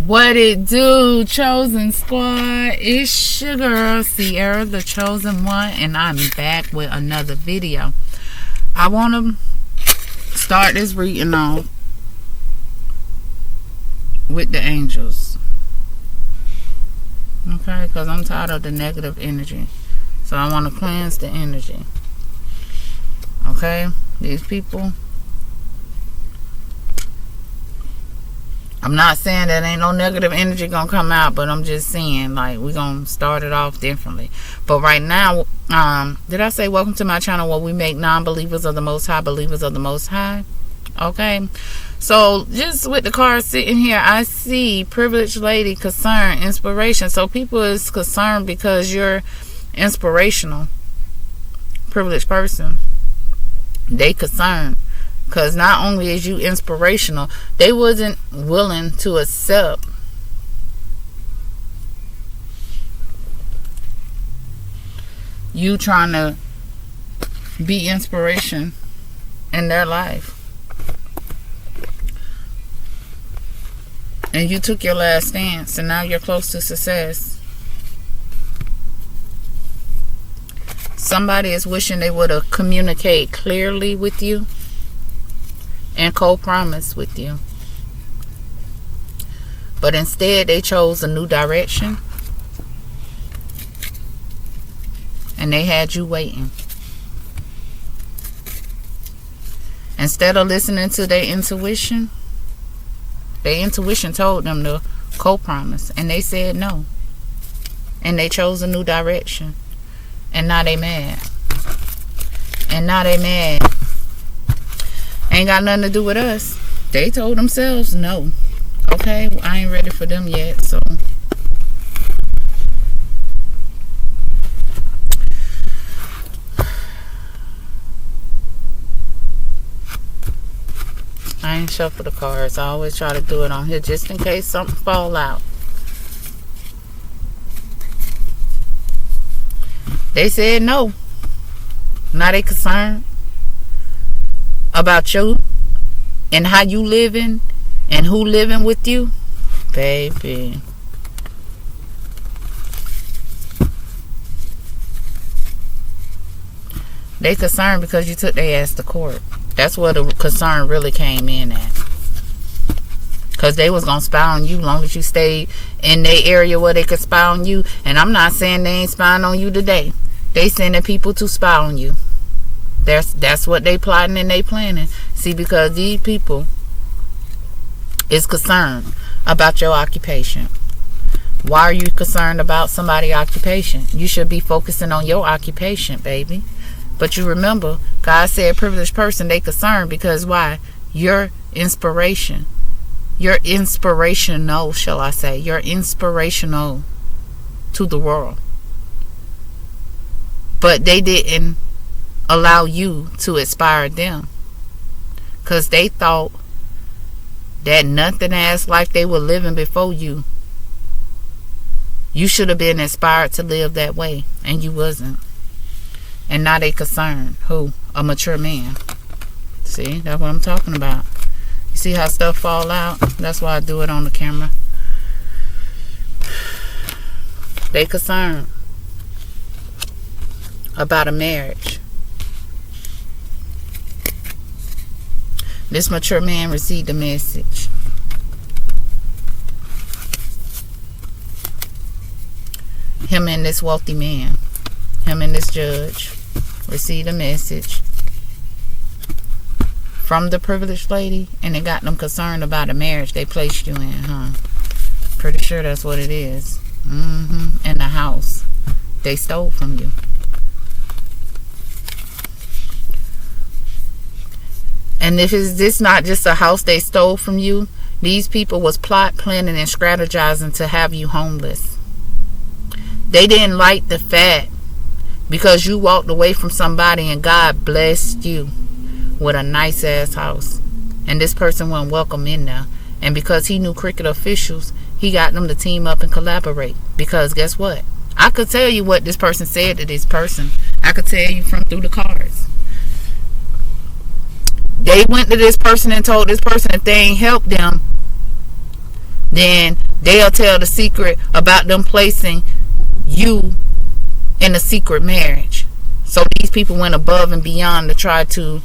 What it do, Chosen Squad? It's your girl, Sierra, the Chosen One, and I'm back with another video. I want to start this reading off with the angels. Okay, because I'm tired of the negative energy. So I want to cleanse the energy. Okay, these people. I'm not saying that ain't no negative energy gonna come out, but I'm just saying, like, we're gonna start it off differently. But right now, did I say welcome to my channel where we make non-believers of the Most High believers of the Most High? Okay, so just with the card sitting here, I see privileged lady, concern, inspiration. So people is concerned because you're inspirational, privileged person. They concerned. Because not only is you inspirational, they wasn't willing to accept you trying to be inspiration in their life. And you took your last stance, and now you're close to success. Somebody is wishing they would have communicated clearly with you and co-promise with you, but instead they chose a new direction, and they had you waiting. Instead of listening to their intuition told them to co-promise, and they said no, and they chose a new direction, and now they mad. Ain't got nothing to do with us. They told themselves no. Okay, well, I ain't ready for them yet, so I ain't shuffle the cards. I always try to do it on here just in case something fall out. They said no. Now they concerned about you and how you living and who living with you, baby. They concerned because you took their ass to court. That's where the concern really came in at. Because they was going to spy on you long as you stayed in their area where they could spy on you. And I'm not saying they ain't spying on you today. They sending people to spy on you. That's what they plotting and they planning. See, because these people is concerned about your occupation. Why are you concerned about somebody's occupation? You should be focusing on your occupation, baby. But you remember, God said privileged person, they concerned because why? Your inspiration. You're inspirational, shall I say. You're inspirational to the world. But they didn't allow you to inspire them, because they thought that nothing ass life they were living before you should have been inspired to live that way, and you wasn't. And now they concerned. Who? A mature man. See, that's what I'm talking about. You see how stuff fall out? That's why I do it on the camera. They concerned about a marriage. This mature man received a message. Him and this wealthy man, him and this judge, received a message from the privileged lady, and it got them concerned about a marriage they placed you in, huh? Pretty sure that's what it is. And the house they stole from you. And if is this not just a house they stole from you, these people was plot, planning, and strategizing to have you homeless. They didn't like the fact because you walked away from somebody and God blessed you with a nice ass house, and this person wasn't welcome in there. And because he knew cricket officials, he got them to team up and collaborate. Because guess what? I could tell you what this person said to this person. I could tell you from through the cards. They went to this person and told this person if they ain't help them, then They'll tell the secret about them placing you in a secret marriage. So these people went above and beyond to try to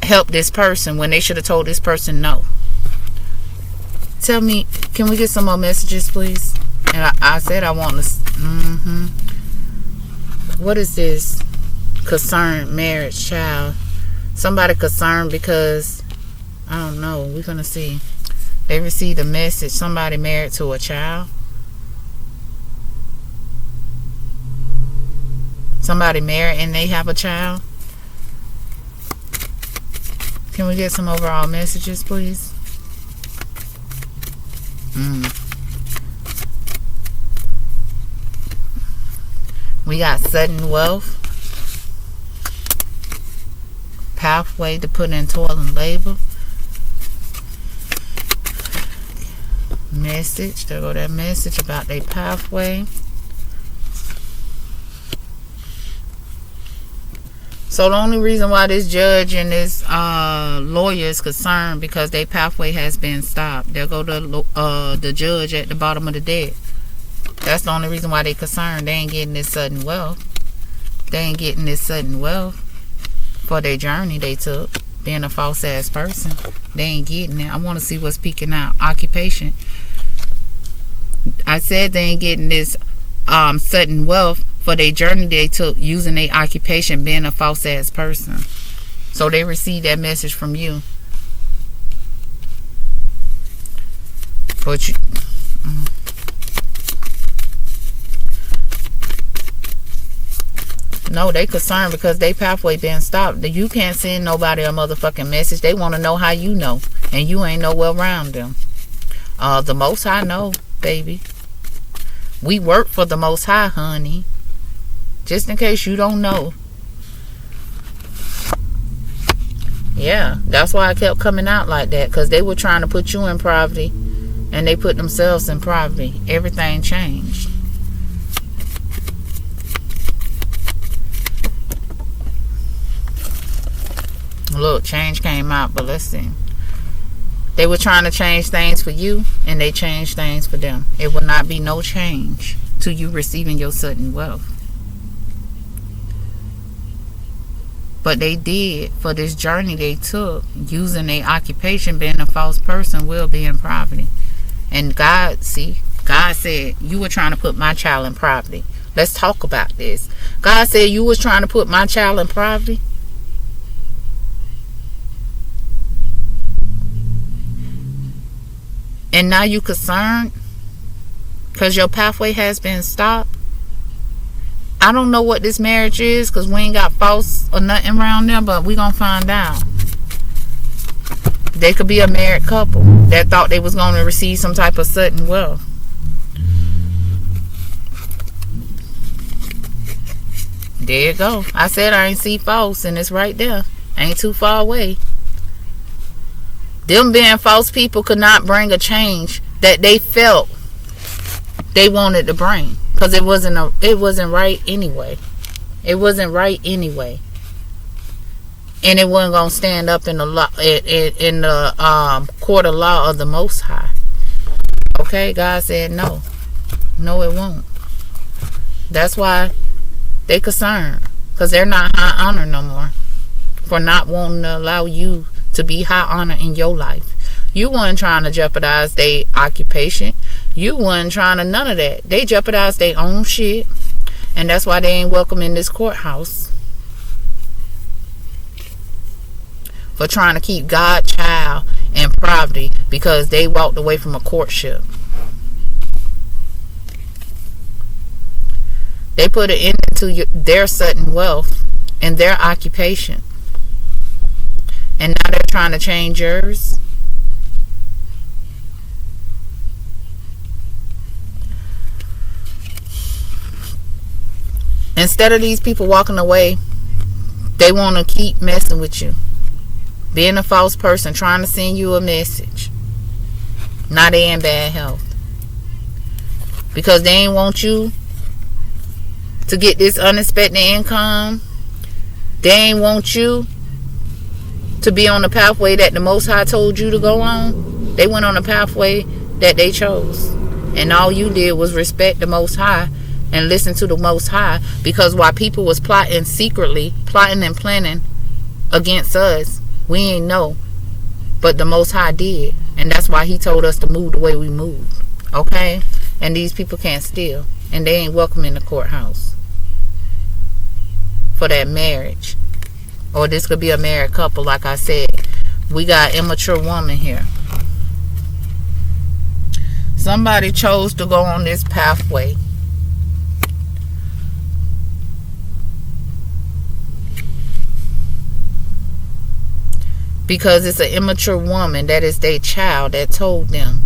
help this person when they should have told this person no. Tell me, can we get some more messages, please? And I said I want to. What is this? Concerned marriage, child. Somebody concerned because, I don't know. We're going to see. They received a message. Somebody married to a child. Somebody married and they have a child. Can we get some overall messages, please? We got sudden wealth. Pathway to put in toil and labor. Message. There go that message about their pathway. So the only reason why this judge and this lawyer is concerned because their pathway has been stopped. There go the judge at the bottom of the deck. That's the only reason why they concerned. They ain't getting this sudden wealth. They ain't getting this sudden wealth for their journey they took. Being a false ass person. They ain't getting it. I want to see what's peeking out. Occupation. I said they ain't getting this sudden wealth for their journey they took using their occupation, being a false ass person. So they received that message from you. But you no, they concerned because they pathway been stopped. You can't send nobody a motherfucking message. They want to know how you know, and you ain't nowhere around them. The Most High know, baby. We work for the Most High, honey. Just in case you don't know. Yeah, that's why I kept coming out like that. Because they were trying to put you in poverty. And they put themselves in poverty. Everything changed. Look, change came out. But let's see. They were trying to change things for you. And they changed things for them. It will not be no change to you receiving your sudden wealth. But they did for this journey they took, using their occupation, being a false person will be in poverty. And God, see, God said, you were trying to put my child in poverty. Let's talk about this. God said you was trying to put my child in poverty. And now you concerned because your pathway has been stopped. I don't know what this marriage is because we ain't got false or nothing around there, but we gonna find out. They could be a married couple that thought they was gonna receive some type of sudden wealth. There you go. I said I ain't see false, and it's right there. Ain't too far away. Them being false people could not bring a change that they felt they wanted to bring. Because it wasn't right anyway. It wasn't right anyway. And it wasn't going to stand up in the law, in the court of law of the Most High. Okay, God said no. No, it won't. That's why they concerned. Because they're not high honor no more. For not wanting to allow you to be high honor in your life. You weren't trying to jeopardize their occupation. You weren't trying to none of that. They jeopardized their own shit. And that's why they ain't welcome in this courthouse. For trying to keep God's child in poverty because they walked away from a courtship. They put an end to their sudden wealth and their occupation. And now they're trying to change yours. Instead of these people walking away, they want to keep messing with you. Being a false person, trying to send you a message. Now they in bad health. Because they ain't want you to get this unexpected income. They ain't want you to be on the pathway that the Most High told you to go on. They went on a pathway that they chose. And all you did was respect the Most High and listen to the Most High, because while people was plotting secretly, plotting and planning against us, we ain't know. But the Most High did. And that's why he told us to move the way we moved. Okay? And these people can't steal. And they ain't welcome in the courthouse for that marriage. Or this could be a married couple, like I said. We got immature woman here. Somebody chose to go on this pathway. Because it's an immature woman, that is their child, that told them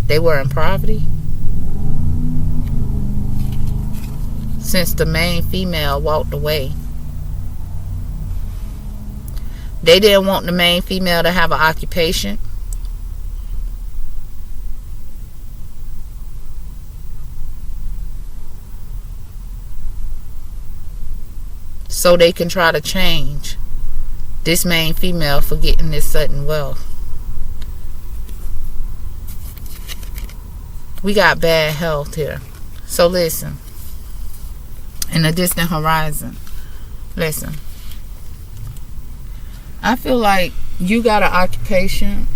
they were in poverty. Since the main female walked away. They didn't want the main female to have an occupation. So they can try to change this main female for getting this sudden wealth. We got bad health here. So listen. In the distant horizon. Listen. I feel like you got an occupation.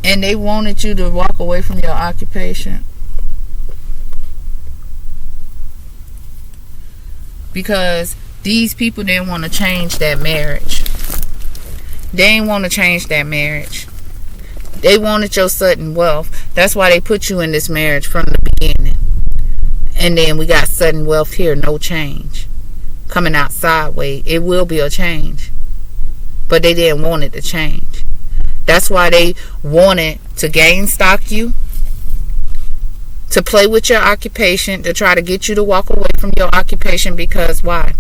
And they wanted you to walk away from your occupation. Because these people didn't want to change that marriage. They didn't want to change that marriage. They wanted your sudden wealth. That's why they put you in this marriage from the beginning. And then we got sudden wealth here, no change. Coming out sideways. It will be a change. But they didn't want it to change. That's why they wanted to gain stock you. To play with your occupation. To try to get you to walk away from your occupation. Because why?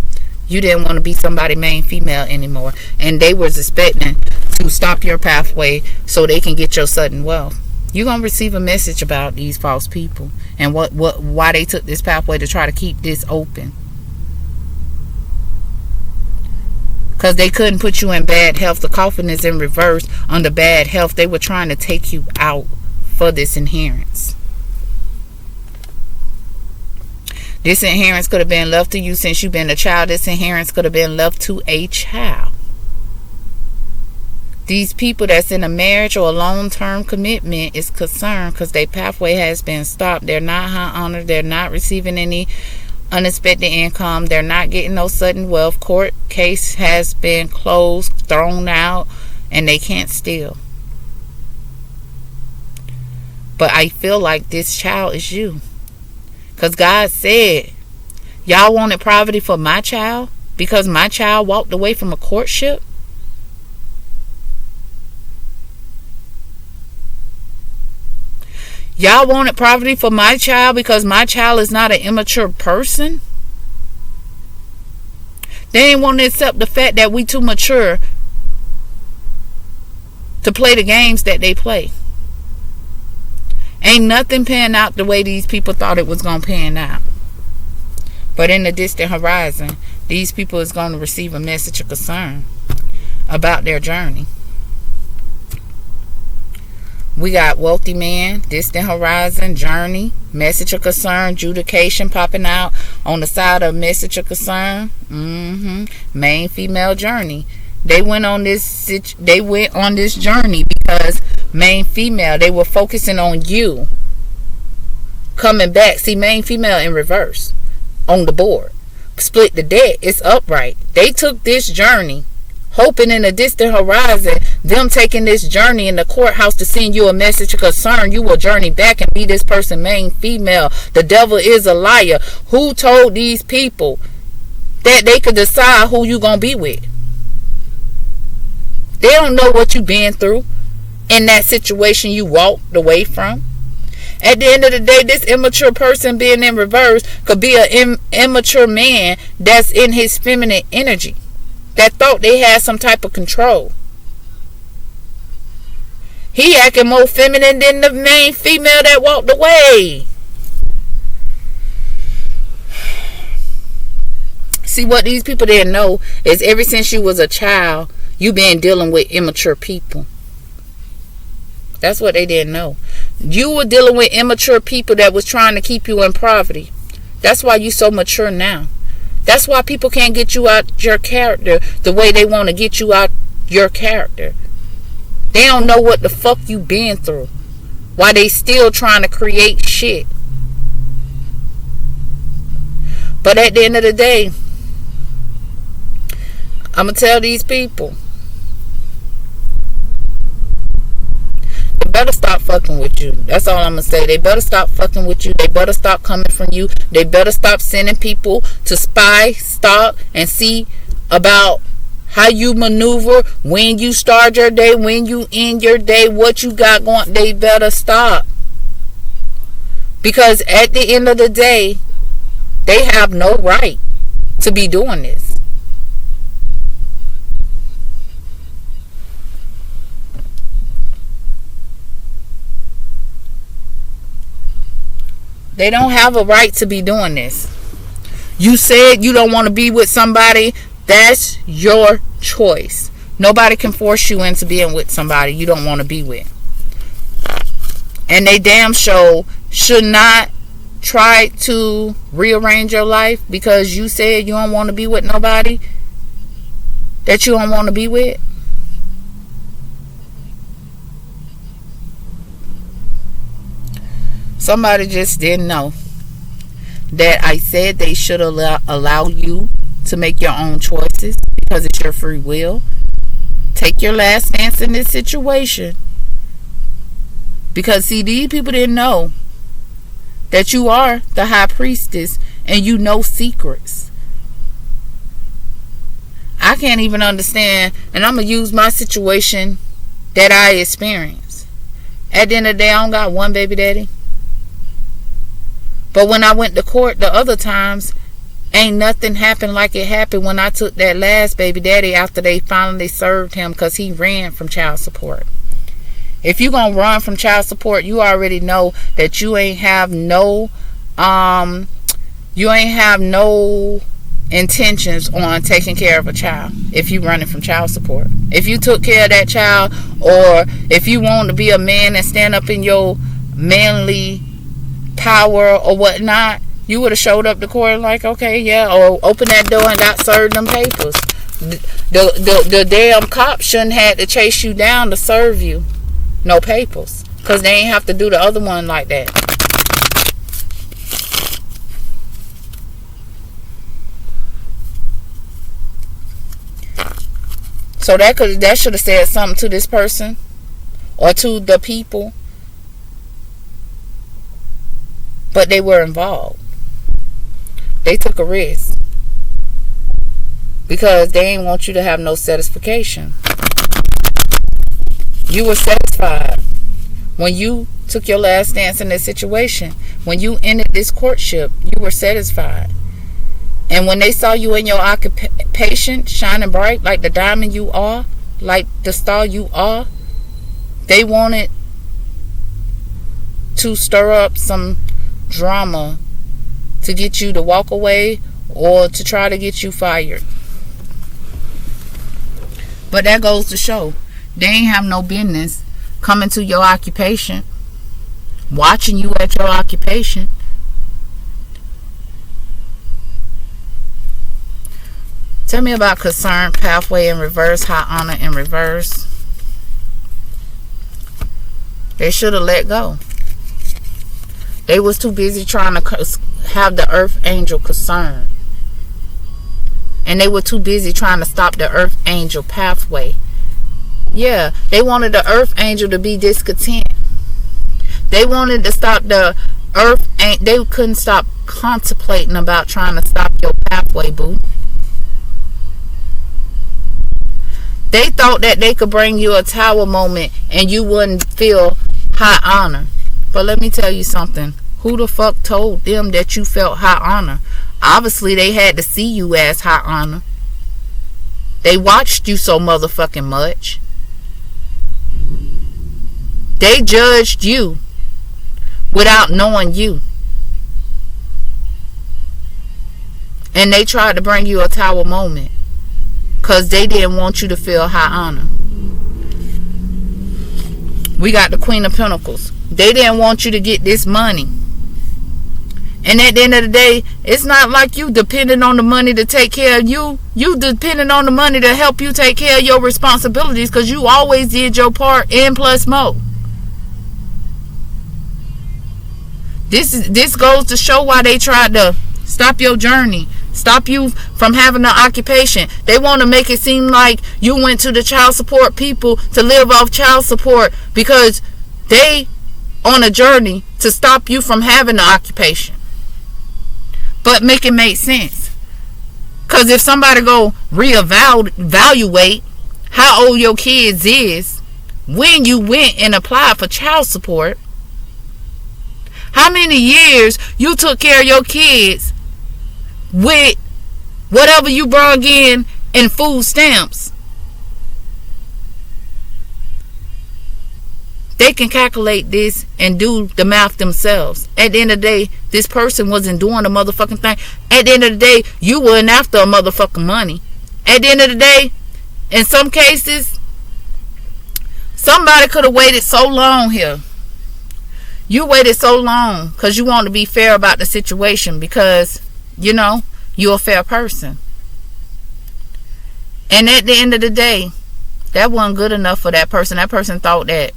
You didn't want to be somebody main female anymore. And they was expecting to stop your pathway so they can get your sudden wealth. You're going to receive a message about these false people. And why they took this pathway to try to keep this open. Because they couldn't put you in bad health. The coffin is in reverse under bad health. They were trying to take you out for this inheritance. This inheritance could have been left to you since you've been a child. This inheritance could have been left to a child. These people that's in a marriage or a long-term commitment is concerned because their pathway has been stopped. They're not high honored. They're not receiving any unexpected income. They're not getting no sudden wealth. Court case has been closed, thrown out, and they can't steal. But I feel like this child is you. Because God said, y'all wanted poverty for my child because my child walked away from a courtship. Y'all wanted poverty for my child because my child is not an immature person. They didn't want to accept the fact that we too mature to play the games that they play. Ain't nothing pan out the way these people thought it was going to pan out. But in the distant horizon, these people is going to receive a message of concern about their journey. We got wealthy man, distant horizon, journey, message of concern, adjudication popping out on the side of message of concern. Main female journey. They went on this journey because main female, they were focusing on you coming back. See, main female in reverse on the board. Split the debt. It's upright. They took this journey hoping in a distant horizon, them taking this journey in the courthouse to send you a message of concern. You will journey back and be this person main female. The devil is a liar. Who told these people that they could decide who you gonna be with? They don't know what you've been through in that situation you walked away from. At the end of the day, this immature person being in reverse could be an immature man that's in his feminine energy, that thought they had some type of control. He acting more feminine than the main female that walked away. See, what these people didn't know is ever since you was a child, you been dealing with immature people. That's what they didn't know. You were dealing with immature people that was trying to keep you in poverty. That's why you so mature now. That's why people can't get you out your character the way they want to get you out your character. They don't know what the fuck you been through. Why they still trying to create shit. But at the end of the day, I'm going to tell these people, they better stop fucking with you. That's all I'm going to say. They better stop fucking with you. They better stop coming from you. They better stop sending people to spy, stalk, and see about how you maneuver, when you start your day, when you end your day, what you got going. They better stop. Because at the end of the day, they have no right to be doing this. They don't have a right to be doing this. You said you don't want to be with somebody. That's your choice. Nobody can force you into being with somebody you don't want to be with. And they damn sure should not try to rearrange your life because you said you don't want to be with nobody that you don't want to be with. Somebody just didn't know that I said they should allow you to make your own choices because it's your free will. Take your last stance in this situation. Because see, these people didn't know that you are the high priestess and you know secrets. I can't even understand, and I'm going to use my situation that I experienced. At the end of the day, I don't got one baby daddy. But when I went to court the other times, ain't nothing happened like it happened when I took that last baby daddy after they finally served him because he ran from child support. If you gonna run from child support, you already know that you ain't have no intentions on taking care of a child if you running from child support. If you took care of that child, or if you want to be a man and stand up in your manly power or whatnot, you would have showed up to court like, okay, yeah, or open that door and got served them papers. The damn cop shouldn't have to chase you down to serve you no papers, because they ain't have to do the other one like that. So that should have said something to this person or to the people. But they were involved. They took a risk because they ain't want you to have no satisfaction. You were satisfied when you took your last stance in this situation. When you ended this courtship, you were satisfied. And when they saw you in your occupation shining bright like the diamond you are, like the star you are, they wanted to stir up some drama to get you to walk away or to try to get you fired. But that goes to show they ain't have no business coming to your occupation, watching you at your occupation. Tell me about concern, pathway in reverse, high honor in reverse. They should have let go. They was too busy trying to have the earth angel concern. And they were too busy trying to stop the earth angel pathway. Yeah, they wanted the earth angel to be discontent. They wanted to stop the earth. They couldn't stop contemplating about trying to stop your pathway, boo. They thought that they could bring you a tower moment and you wouldn't feel high honor. But let me tell you something. Who the fuck told them that you felt high honor? Obviously, they had to see you as high honor. They watched you so motherfucking much. They judged you without knowing you. And they tried to bring you a tower moment because they didn't want you to feel high honor. We got the Queen of Pentacles. They didn't want you to get this money. And at the end of the day, it's not like you depending on the money to take care of you. You depending on the money to help you take care of your responsibilities, because you always did your part and plus more. This goes to show why they tried to stop your journey. Stop you from having an occupation. They want to make it seem like you went to the child support people to live off child support, because they on a journey to stop you from having an occupation. But make it make sense. Because if somebody go reevaluate how old your kids is when you went and applied for child support, how many years you took care of your kids with whatever you brought in food stamps, they can calculate this and do the math themselves. At the end of the day, this person wasn't doing the motherfucking thing. At the end of the day, you weren't after a motherfucking money. At the end of the day, in some cases, somebody could have waited so long here. You waited so long because you want to be fair about the situation, because, you know, you're a fair person. And at the end of the day, that wasn't good enough for that person. That person thought that,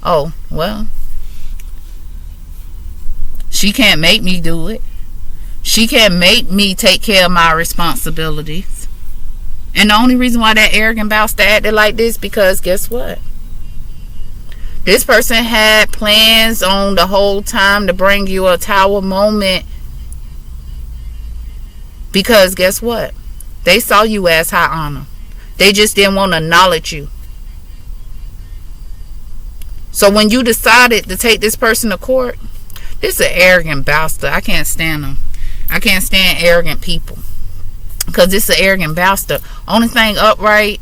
oh, well, she can't make me do it. She can't make me take care of my responsibilities. And the only reason why that arrogant bastard acted like this, because guess what? This person had plans on the whole time to bring you a tower moment. Because guess what? They saw you as high honor. They just didn't want to acknowledge you. So when you decided to take this person to court, this is an arrogant bastard. I can't stand them. I can't stand arrogant people. Because this is an arrogant bastard. Only thing upright,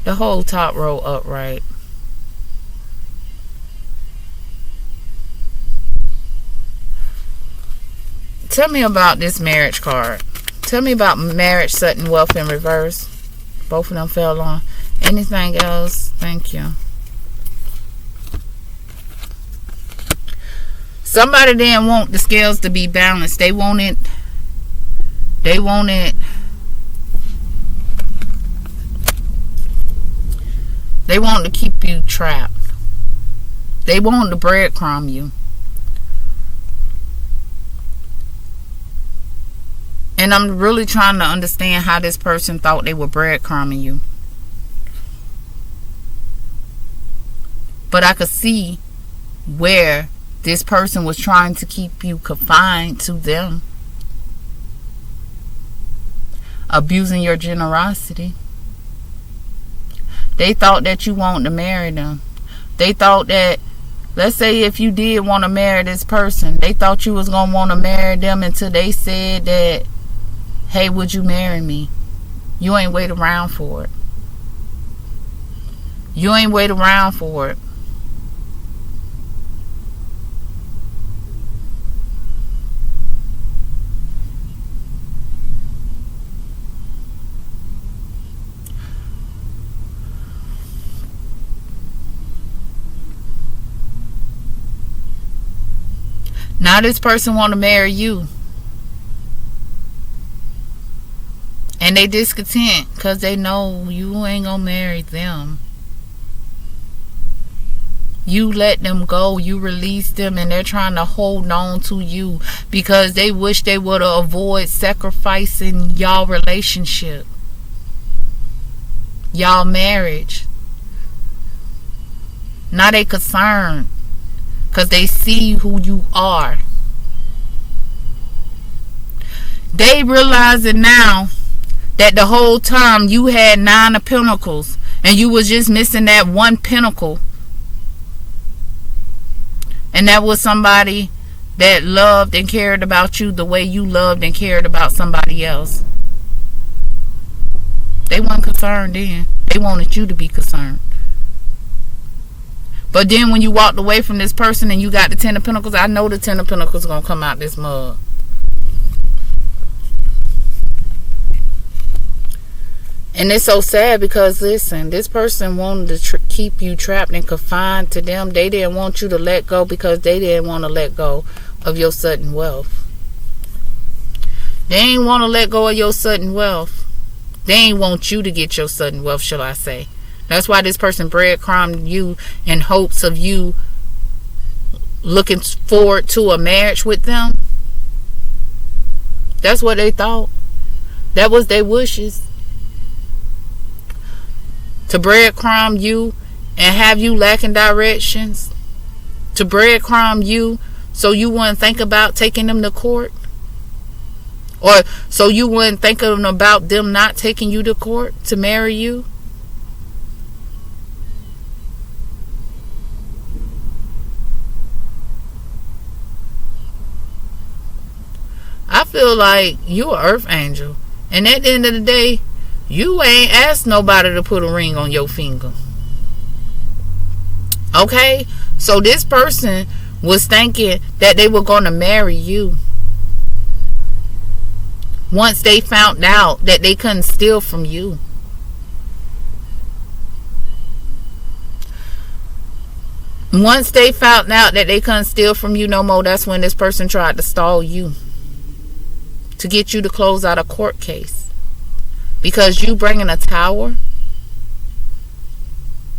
the whole top row upright. Tell me about this marriage card. Tell me about marriage, sudden wealth in reverse. Both of them fell on. Anything else? Thank you. Somebody didn't want the scales to be balanced. They wanted to keep you trapped. They wanted to breadcrumb you. And I'm really trying to understand how this person thought they were breadcrumbing you. But I could see where this person was trying to keep you confined to them. Abusing your generosity. They thought that you wanted to marry them. They thought that, let's say if you did want to marry this person, they thought you was going to want to marry them until they said that, hey, would you marry me? You ain't wait around for it. You ain't wait around for it. Now this person want to marry you. And they discontent because they know you ain't going to marry them. You let them go. You release them, and they're trying to hold on to you because they wish they would have avoided sacrificing y'all relationship, y'all marriage. Now they concerned because they see who you are. They realizing now that the whole time you had 9 of Pentacles and you was just missing that one pentacle. And that was somebody that loved and cared about you the way you loved and cared about somebody else. They weren't concerned then. They wanted you to be concerned. But then when you walked away from this person and you got the 10 of Pentacles, I know the 10 of Pentacles is going to come out this mug. And it's so sad because, listen, this person wanted to keep you trapped and confined to them. They didn't want you to let go because they didn't want to let go of your sudden wealth. They ain't want to let go of your sudden wealth. They ain't want you to get your sudden wealth, shall I say. That's why this person breadcrumbed you in hopes of you looking forward to a marriage with them. That's what they thought. That was their wishes. To breadcrumb you and have you lacking directions. To breadcrumb you so you wouldn't think about taking them to court. Or so you wouldn't think about them not taking you to court to marry you. I feel like you an earth angel. And at the end of the day, you ain't asked nobody to put a ring on your finger. Okay? So this person was thinking that they were going to marry you. Once they found out that they couldn't steal from you. Once they found out that they couldn't steal from you no more, that's when this person tried to stall you. To get you to close out a court case. Because you bringing a tower.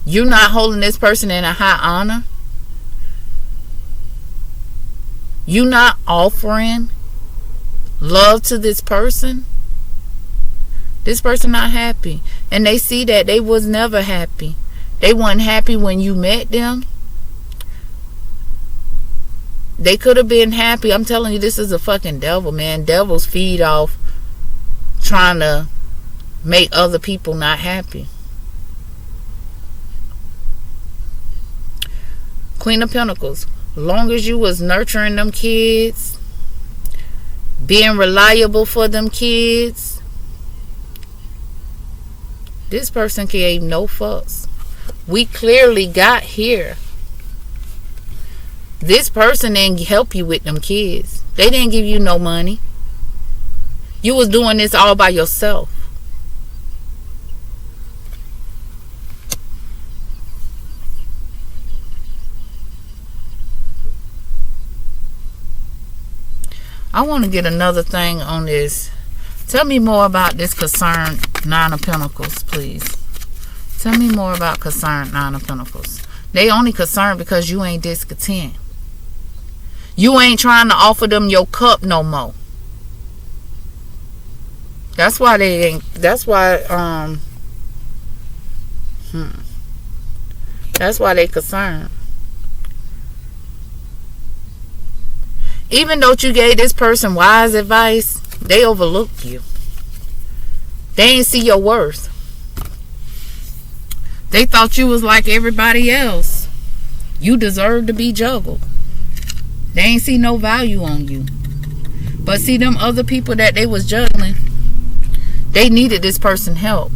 You're not holding this person in a high honor. You not offering love to this person. This person not happy. And they see that they was never happy. They weren't happy when you met them. They could have been happy. I'm telling you, this is a fucking devil, man. Devils feed off trying to make other people not happy. Queen of Pentacles. Long as you was nurturing them kids, being reliable for them kids, this person gave no fucks. We clearly got here. This person didn't help you with them kids. They didn't give you no money. You was doing this all by yourself. I want to get another thing on this. Tell me more about this concerned Nine of Pentacles, please. Tell me more about concerned Nine of Pentacles. They only concerned because you ain't discontent. You ain't trying to offer them your cup no more. That's why they ain't. That's why that's why they concerned. Even though you gave this person wise advice, they overlooked you. They ain't see your worth. They thought you was like everybody else. You deserve to be juggled. They ain't see no value on you. But see, them other people that they was juggling, they needed this person help.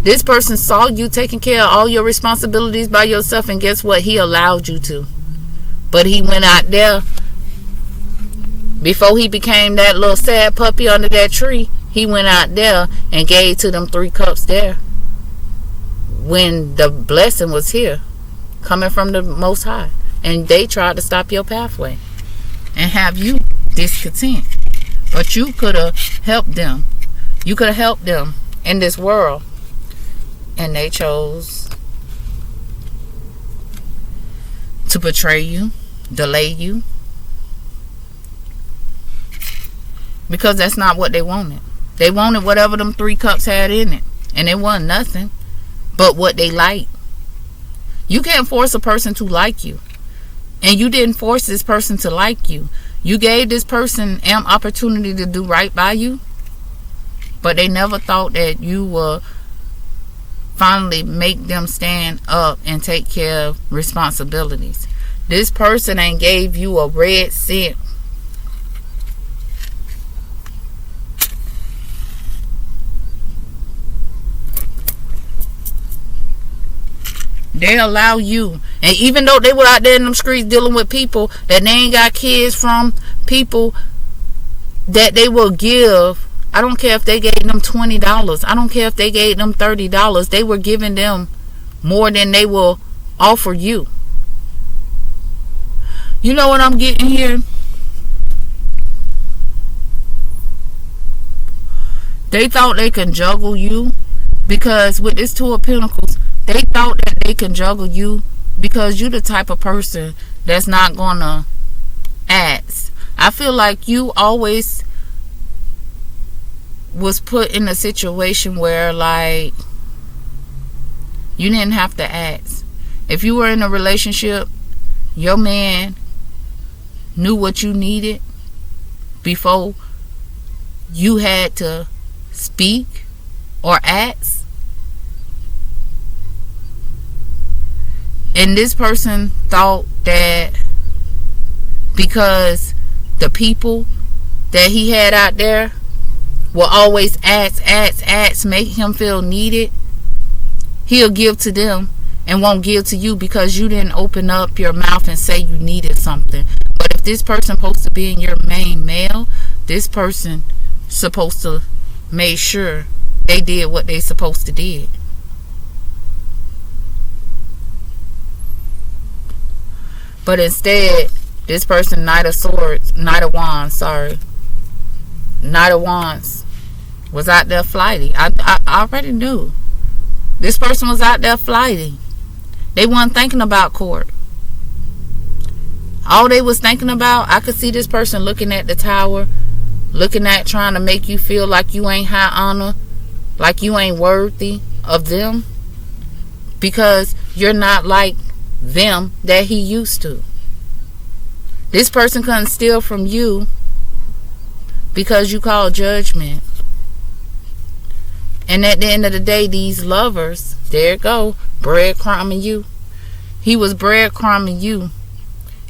This person saw you taking care of all your responsibilities by yourself, and guess what? He allowed you to. But he went out there. Before he became that little sad puppy under that tree, he went out there and gave to them 3 cups there. When the blessing was here, coming from the Most High. And they tried to stop your pathway and have you discontent. But you could have helped them. You could have helped them in this world. And they chose to betray you, delay you. Because that's not what they wanted. They wanted whatever them 3 cups had in it. And it wasn't nothing but what they liked. You can't force a person to like you. And you didn't force this person to like you. You gave this person an opportunity to do right by you. But they never thought that you would finally make them stand up and take care of responsibilities. This person ain't gave you a red cent. They allow you. And even though they were out there in them streets dealing with people that they ain't got kids from, people that they will give I don't care if they gave them $20. I don't care if they gave them $30. They were giving them more than they will offer you. You know what I'm getting here? They thought they can juggle you because with this Two of Pentacles, they thought that they can juggle you because you the type of person that's not gonna ask. I feel like you always was put in a situation where like you didn't have to ask. If you were in a relationship, your man knew what you needed before you had to speak or ask. And this person thought that because the people that he had out there will always ask, make him feel needed, he'll give to them and won't give to you because you didn't open up your mouth and say you needed something. But if this person supposed to be in your main male, this person supposed to make sure they did what they supposed to did. But instead, this person, Knight of Wands, was out there flighty. I already knew. This person was out there flighty. They weren't thinking about court. All they was thinking about, I could see this person looking at the tower, looking at trying to make you feel like you ain't high honor, like you ain't worthy of them, because you're not like them that he used to. This person couldn't steal from you because you call judgment. And at the end of the day, these lovers, there it go, breadcrumbing you. He was breadcrumbing you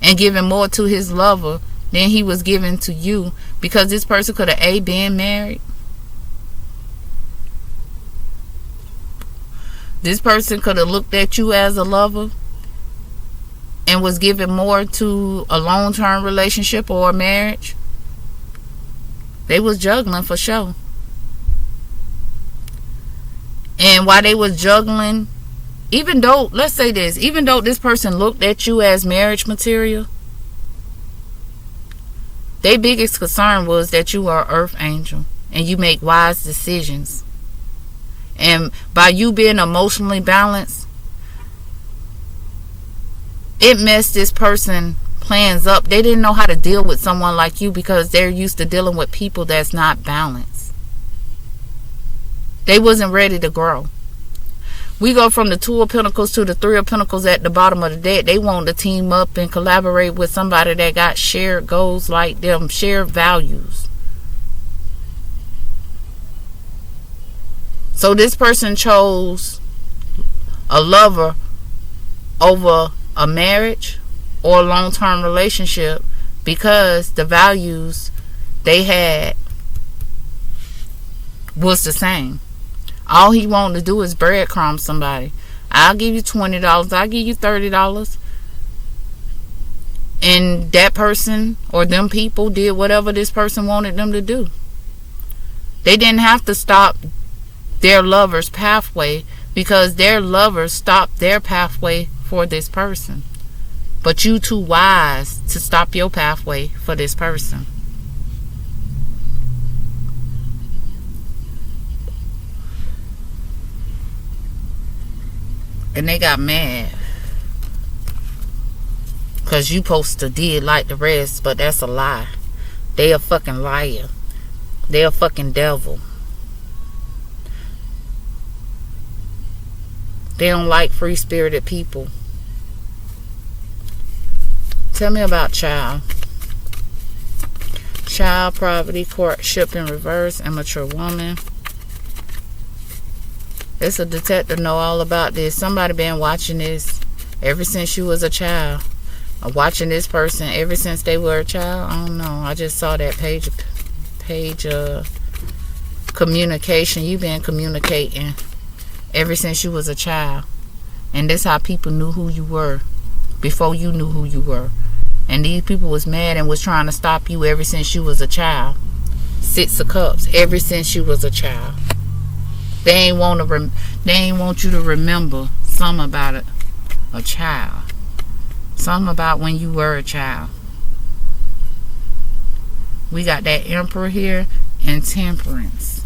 and giving more to his lover than he was giving to you, because this person could have been married. This person could have looked at you as a lover and was giving more to a long-term relationship or a marriage. They was juggling for sure. And while they was juggling, even though, let's say this, even though this person looked at you as marriage material, their biggest concern was that you are an earth angel and you make wise decisions. And by you being emotionally balanced, it messed this person plans up. They didn't know how to deal with someone like you because they're used to dealing with people that's not balanced. They wasn't ready to grow. We go from the Two of Pentacles to the Three of Pentacles at the bottom of the deck. They want to team up and collaborate with somebody that got shared goals like them, shared values. So this person chose a lover over a marriage or a long-term relationship because the values they had was the same. All he wanted to do is breadcrumb somebody. I'll give you $20. I'll give you $30. And that person or them people did whatever this person wanted them to do. They didn't have to stop their lover's pathway because their lover stopped their pathway for this person. But you too wise to stop your pathway for this person. And they got mad because you supposed to did like the rest, but that's a lie. They a fucking liar. They a fucking devil. They don't like free-spirited people. Tell me about child. Child, poverty, courtship in reverse, immature woman. It's a detective know all about this. Somebody been watching this ever since you was a child. Watching this person ever since they were a child. I don't know. I just saw that page communication. You've been communicating ever since you was a child. And this how people knew who you were before you knew who you were. And these people was mad and was trying to stop you ever since you was a child. Six of Cups. Ever since you was a child. They ain't want you to remember something about a child. Something about when you were a child. We got that Emperor here and Temperance.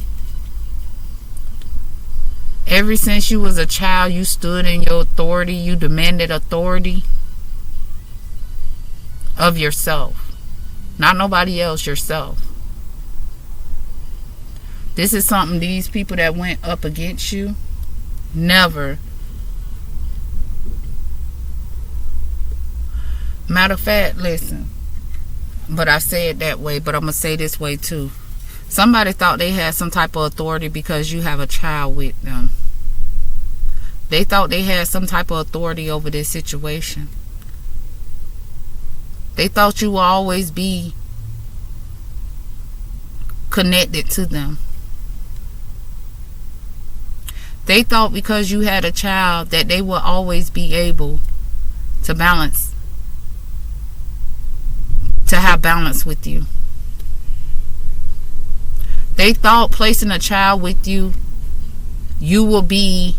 Ever since you was a child, you stood in your authority. You demanded authority of yourself. Not nobody else, yourself. This is something these people that went up against you never. Matter of fact, listen. But I say it that way, but I'm going to say this way too. Somebody thought they had some type of authority because you have a child with them. They thought they had some type of authority over this situation. They thought you will always be connected to them. They thought because you had a child that they will always be able to have balance with you. They thought placing a child with you, you will be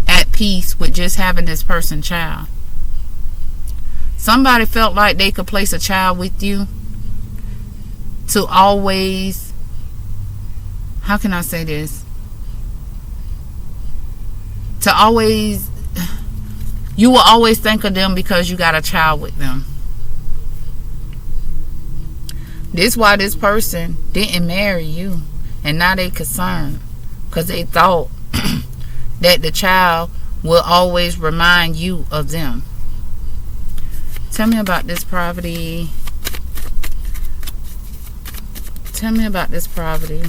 at peace with just having this person's child. Somebody felt like they could place a child with you to always, how can I say this? To always, you will always think of them because you got a child with them. This is why this person didn't marry you. And now they concerned. Because they thought that the child will always remind you of them. Tell me about this poverty. Tell me about this poverty.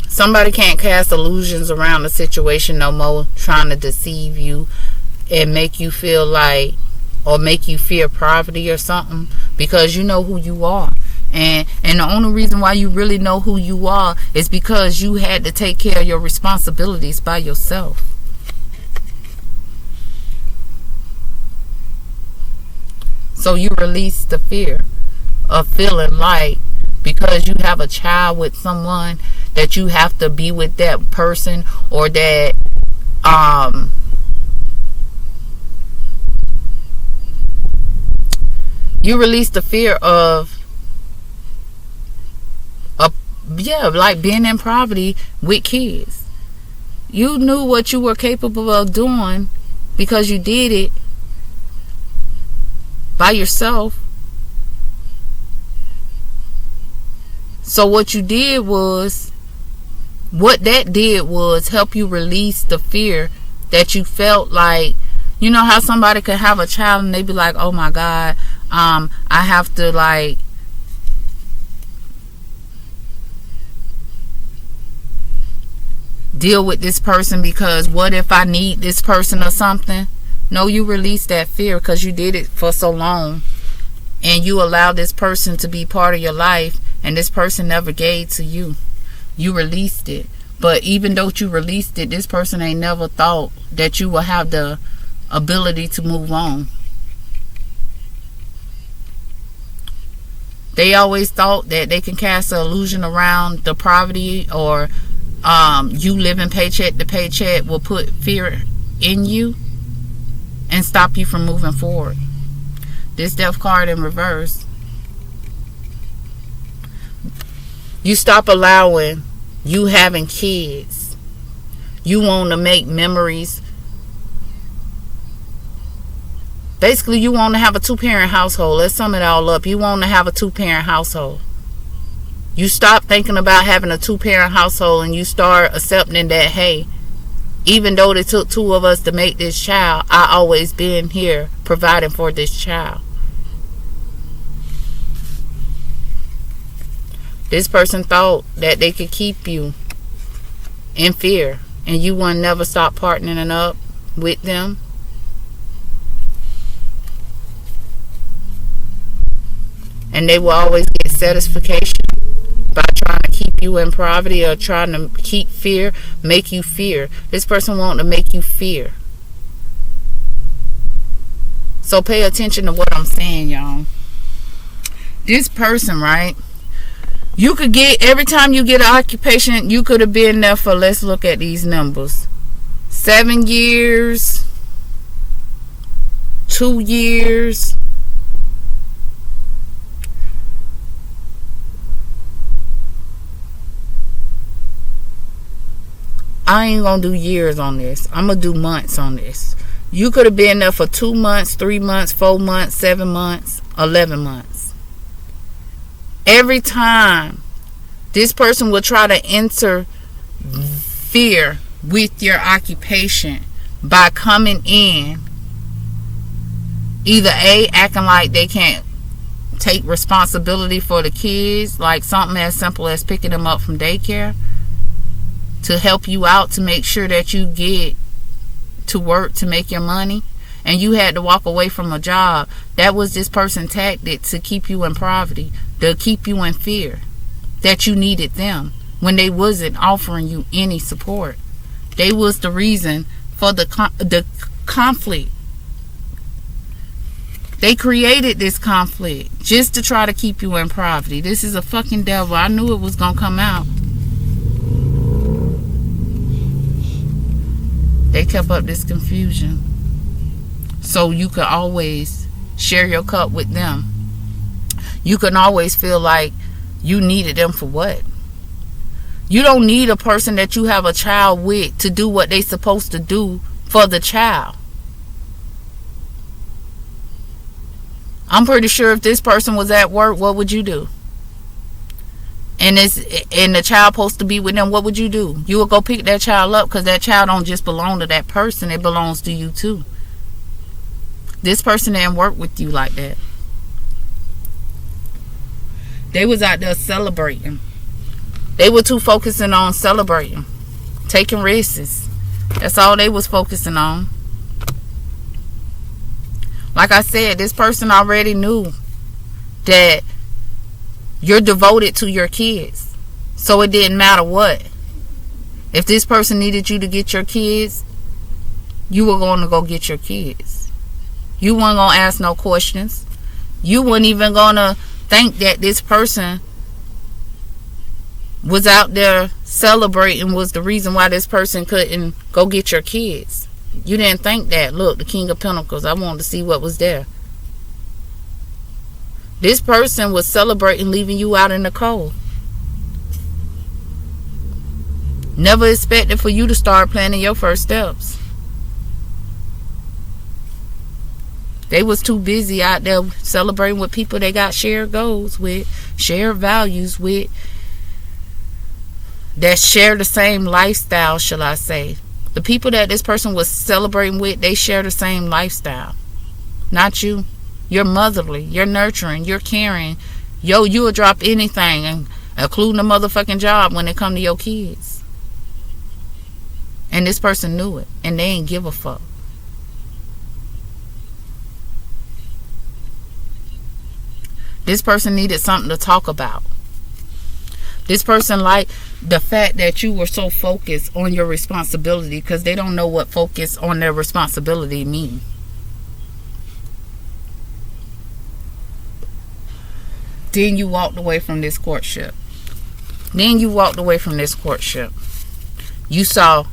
Somebody can't cast illusions around the situation no more, trying to deceive you and make you feel like, or make you fear poverty or something, because you know who you are. And the only reason why you really know who you are is because you had to take care of your responsibilities by yourself. So you release the fear of feeling like, because you have a child with someone, that you have to be with that person, or that you release the fear of like being in poverty with kids. You knew what you were capable of doing because you did it by yourself. So what that did was help you release the fear that you felt like, you know how somebody could have a child and they be like, oh my God, I have to like deal with this person because what if I need this person or something? No, you released that fear because you did it for so long and you allowed this person to be part of your life, and this person never gave to you. You released it. But even though you released it, this person ain't never thought that you will have the ability to move on. They always thought that they can cast an illusion around the poverty, or you living paycheck to paycheck will put fear in you and stop you from moving forward. This Death card in reverse. You stop allowing you having kids. You want to make memories. Basically, you want to have a 2-parent household. Let's sum it all up. You want to have a 2-parent household. You stop thinking about having a 2-parent household and you start accepting that, hey, even though it took 2 of us to make this child, I always been here providing for this child. This person thought that they could keep you in fear and you would never stop partnering up with them. And they will always get satisfaction by trying to keep keep you in poverty or trying to keep fear, make you fear. This person wants to make you fear. So pay attention to what I'm saying, y'all. This person, right? You could get, every time you get an occupation, you could have been there for, let's look at these numbers. 7 years, 2 years, I ain't gonna do years on this. I'm gonna do months on this. You could have been there for 2 months, 3 months, 4 months, 7 months, 11 months. Every time this person will try to interfere with your occupation by coming in, either A, acting like they can't take responsibility for the kids, like something as simple as picking them up from daycare, to help you out, to make sure that you get to work to make your money, and you had to walk away from a job. That was this person's tactic to keep you in poverty, to keep you in fear that you needed them when they wasn't offering you any support. They was the reason for the conflict. They created this conflict just to try to keep you in poverty. This is a fucking devil. I knew it was gonna come out. They kept up this confusion so you could always share your cup with them. You can always feel like you needed them for what? You don't need a person that you have a child with to do what they supposed to do for the child. I'm pretty sure if this person was at work, what would you do? And the child supposed to be with them, what would you do? You would go pick that child up, because that child don't just belong to that person, it belongs to you too. This person didn't work with you like that. They was out there celebrating. They were too focusing on celebrating, taking risks. That's all they was focusing on. Like I said, this person already knew that you're devoted to your kids. So it didn't matter what. If this person needed you to get your kids, you were going to go get your kids. You weren't going to ask no questions. You weren't even going to think that this person was out there celebrating was the reason why this person couldn't go get your kids. You didn't think that. Look, the King of Pentacles. I wanted to see what was there. This person was celebrating leaving you out in the cold. Never expected for you to start planning your first steps. They was too busy out there celebrating with people they got shared goals with, shared values with, that share the same lifestyle, shall I say. The people that this person was celebrating with, they share the same lifestyle. Not you. You're motherly, you're nurturing, you're caring. Yo, you'll drop anything, including a motherfucking job, when it come to your kids. And this person knew it, and they ain't give a fuck. This person needed something to talk about. This person liked the fact that you were so focused on your responsibility, because they don't know what focus on their responsibility mean. Then you walked away from this courtship. You saw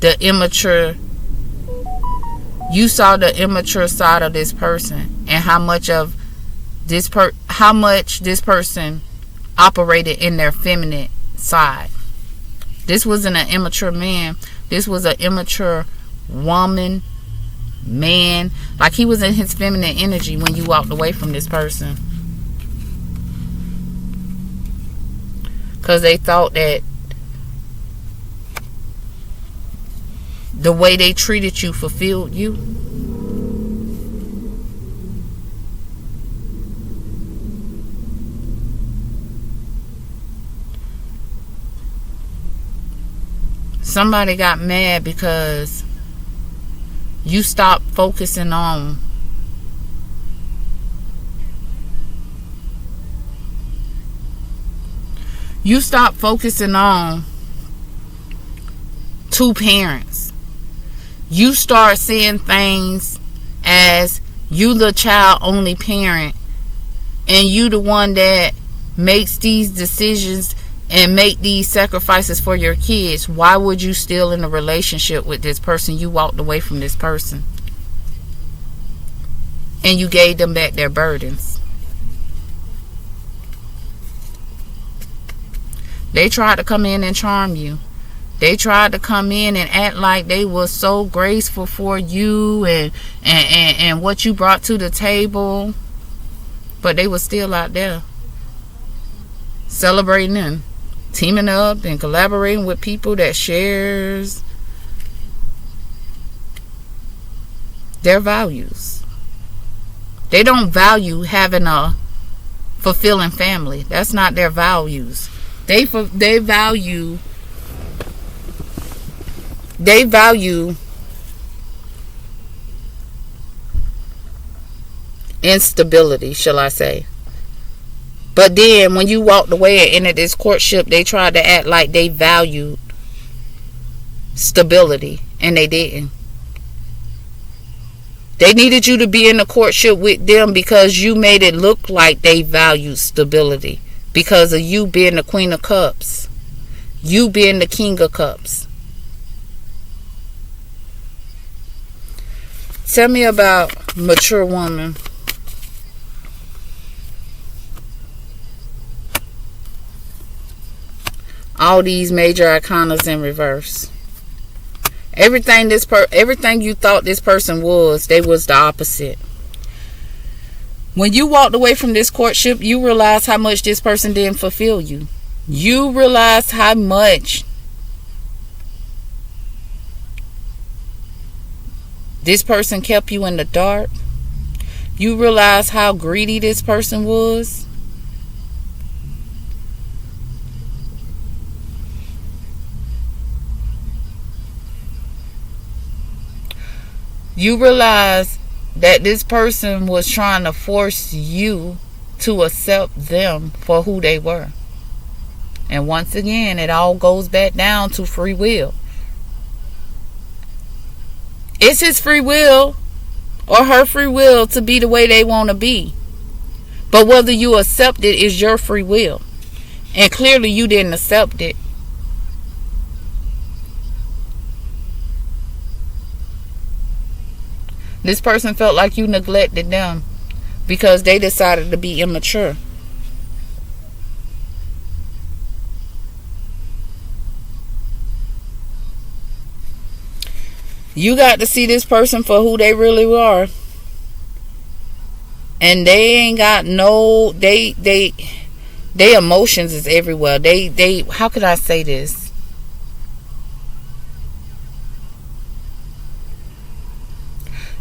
the immature. You saw the immature side of this person, and how much this person operated in their feminine side. This wasn't an immature man. This was an immature woman, man. Like, he was in his feminine energy when you walked away from this person. Because they thought that the way they treated you fulfilled you. Somebody got mad because you stopped focusing on You stop focusing on two parents. You start seeing things as you the child only parent, and you the one that makes these decisions and make these sacrifices for your kids. Why would you still in a relationship with this person? You walked away from this person and you gave them back their burdens. They tried to come in and charm you. They tried to come in and act like they were so graceful for you and what you brought to the table. But they were still out there celebrating and teaming up and collaborating with people that shares their values. They don't value having a fulfilling family. That's not their values. They value instability, shall I say. But then when you walked away and ended this courtship, they tried to act like they valued stability, and they didn't. They needed you to be in a courtship with them because you made it look like they valued stability, because of you being the Queen of Cups, you being the King of Cups. Tell me about mature woman. All these major arcanas in reverse. Everything you thought this person was, they was the opposite. When you walked away from this courtship, you realized how much this person didn't fulfill you. You realized how much this person kept you in the dark. You realized how greedy this person was. You realize that this person was trying to force you to accept them for who they were. And once again, it all goes back down to free will. It's his free will or her free will to be the way they want to be. But whether you accept it is your free will. And clearly you didn't accept it. This person felt like you neglected them because they decided to be immature. You got to see this person for who they really are. And they ain't got no, they emotions is everywhere. They how could I say this?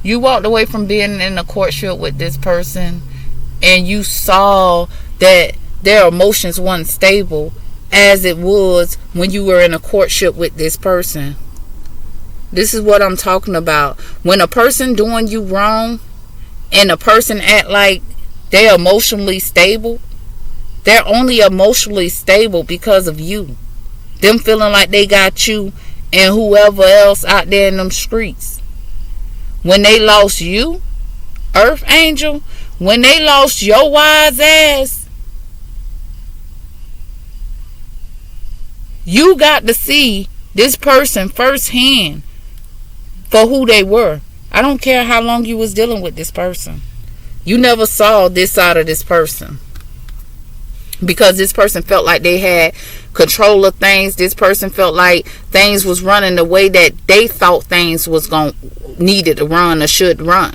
You walked away from being in a courtship with this person and you saw that their emotions weren't stable as it was when you were in a courtship with this person. This is what I'm talking about. When a person doing you wrong and a person act like they're emotionally stable, they're only emotionally stable because of you. Them feeling like they got you and whoever else out there in them streets. When they lost you, Earth Angel, when they lost your wise ass, you got to see this person firsthand for who they were. I don't care how long you was dealing with this person. You never saw this side of this person. Because this person felt like they had control of things. This person felt like things was running the way that they thought things was needed to run or should run.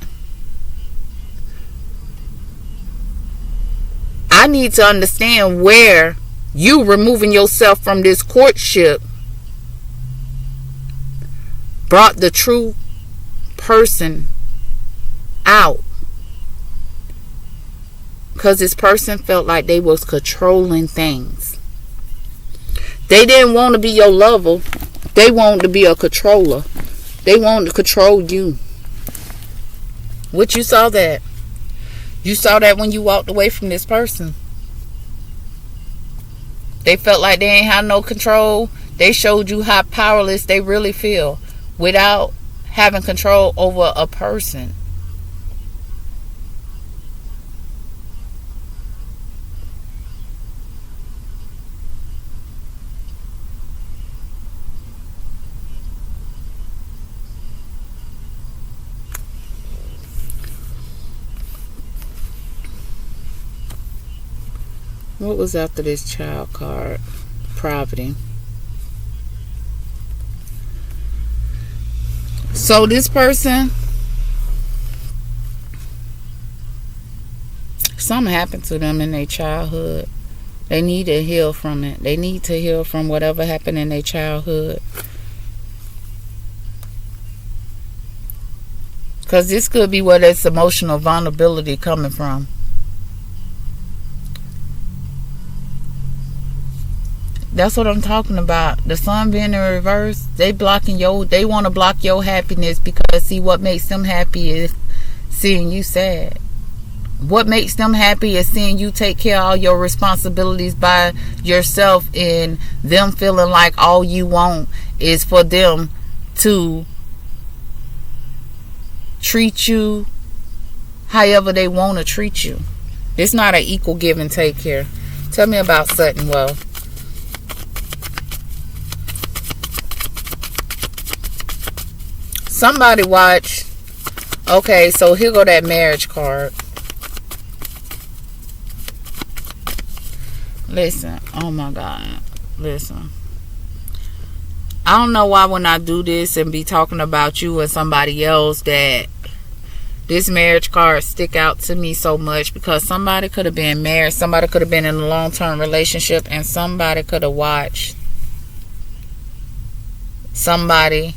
I need to understand where you removing yourself from this courtship brought the true person out. Because this person felt like they was controlling things. They didn't want to be your lover. They wanted to be a controller. They wanted to control you. What you saw that? You saw that when you walked away from this person. They felt like they ain't had no control. They showed you how powerless they really feel without having control over a person. What was after this child card? Poverty. So this person, something happened to them in their childhood. They need to heal from it. They need to heal from whatever happened in their childhood. Because this could be where this emotional vulnerability coming from. That's what I'm talking about. The sun being in reverse, they want to block your happiness, because see, what makes them happy is seeing you sad. What makes them happy is seeing you take care of all your responsibilities by yourself, and them feeling like all you want is for them to treat you however they want to treat you. It's not an equal give and take here. Tell me about sudden wealth. Somebody watch. Okay, so here go that marriage card. Listen. Oh my God. Listen. I don't know why when I do this and be talking about you and somebody else that this marriage card stick out to me so much, because somebody could have been married, somebody could have been in a long-term relationship, and somebody could have watched somebody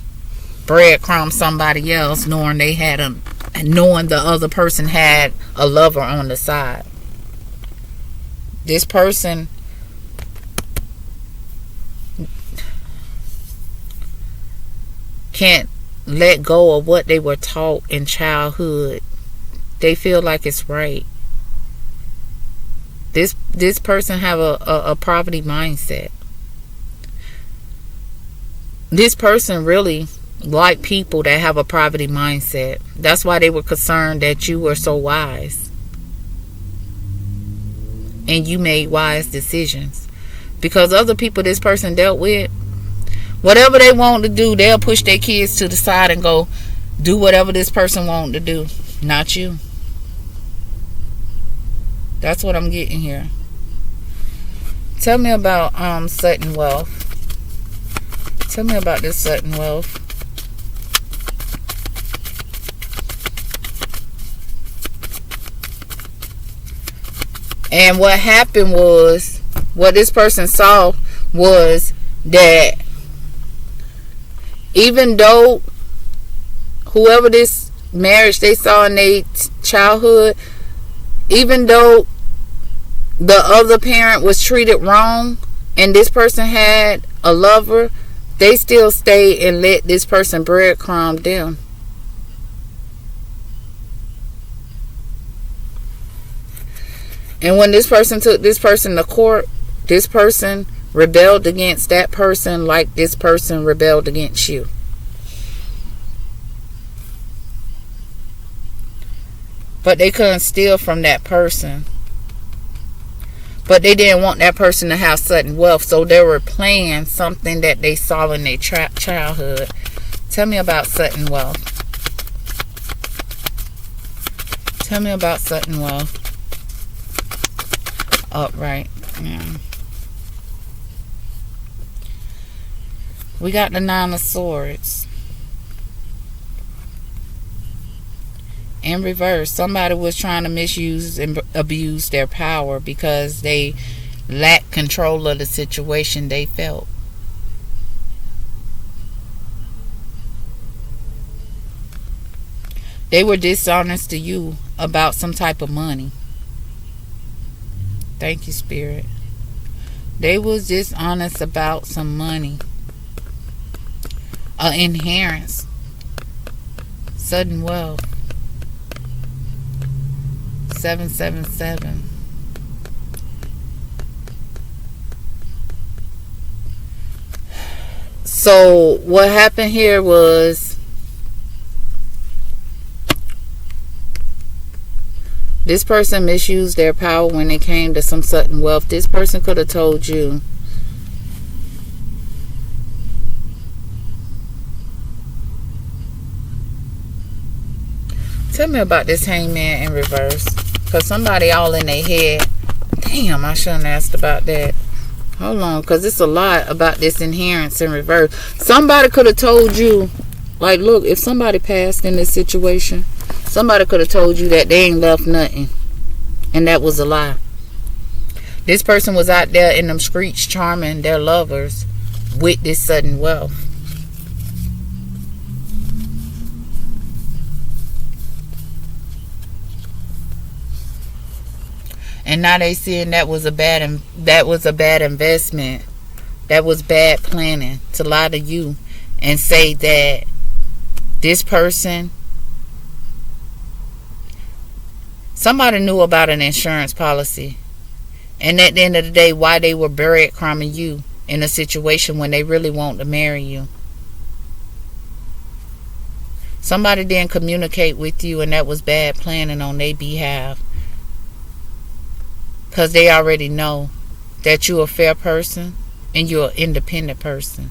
breadcrumb somebody else, knowing the other person had a lover on the side. This person can't let go of what they were taught in childhood. They feel like it's right. This person have a poverty mindset. This person really like people that have a poverty mindset. That's why they were concerned that you were so wise and you made wise decisions. Because other people this person dealt with, whatever they want to do, they'll push their kids to the side and go do whatever this person wants to do. Not you. That's what I'm getting here. Tell me about sudden wealth. Tell me about this sudden wealth. And what happened was, what this person saw was that even though whoever this marriage they saw in their childhood, even though the other parent was treated wrong and this person had a lover, they still stayed and let this person breadcrumb them. And when this person took this person to court, this person rebelled against that person like this person rebelled against you. But they couldn't steal from that person. But they didn't want that person to have sudden wealth, so they were playing something that they saw in their childhood. Tell me about sudden wealth. Tell me about sudden wealth. Upright. Yeah. We got the 9 of Swords. In reverse, somebody was trying to misuse and abuse their power because they lacked control of the situation they felt. They were dishonest to you about some type of money. Thank you, Spirit. They was dishonest about some money. Inheritance. Sudden wealth. 777. So what happened here was this person misused their power when it came to some sudden wealth. This person could have told you, tell me about this hangman in reverse. Because somebody all in their head. Damn, I shouldn't have asked about that. Hold on, because it's a lot about this inheritance in reverse. Somebody could have told you, like, look, if somebody passed in this situation, somebody could have told you that they ain't left nothing. And that was a lie. This person was out there in them streets charming their lovers with this sudden wealth. And now they seeing that was a bad investment. That was bad planning to lie to you and say that this person, somebody knew about an insurance policy. And at the end of the day, why they were breadcrumbing you in a situation when they really want to marry you. Somebody didn't communicate with you, and that was bad planning on their behalf. Because they already know that you're a fair person and you're an independent person.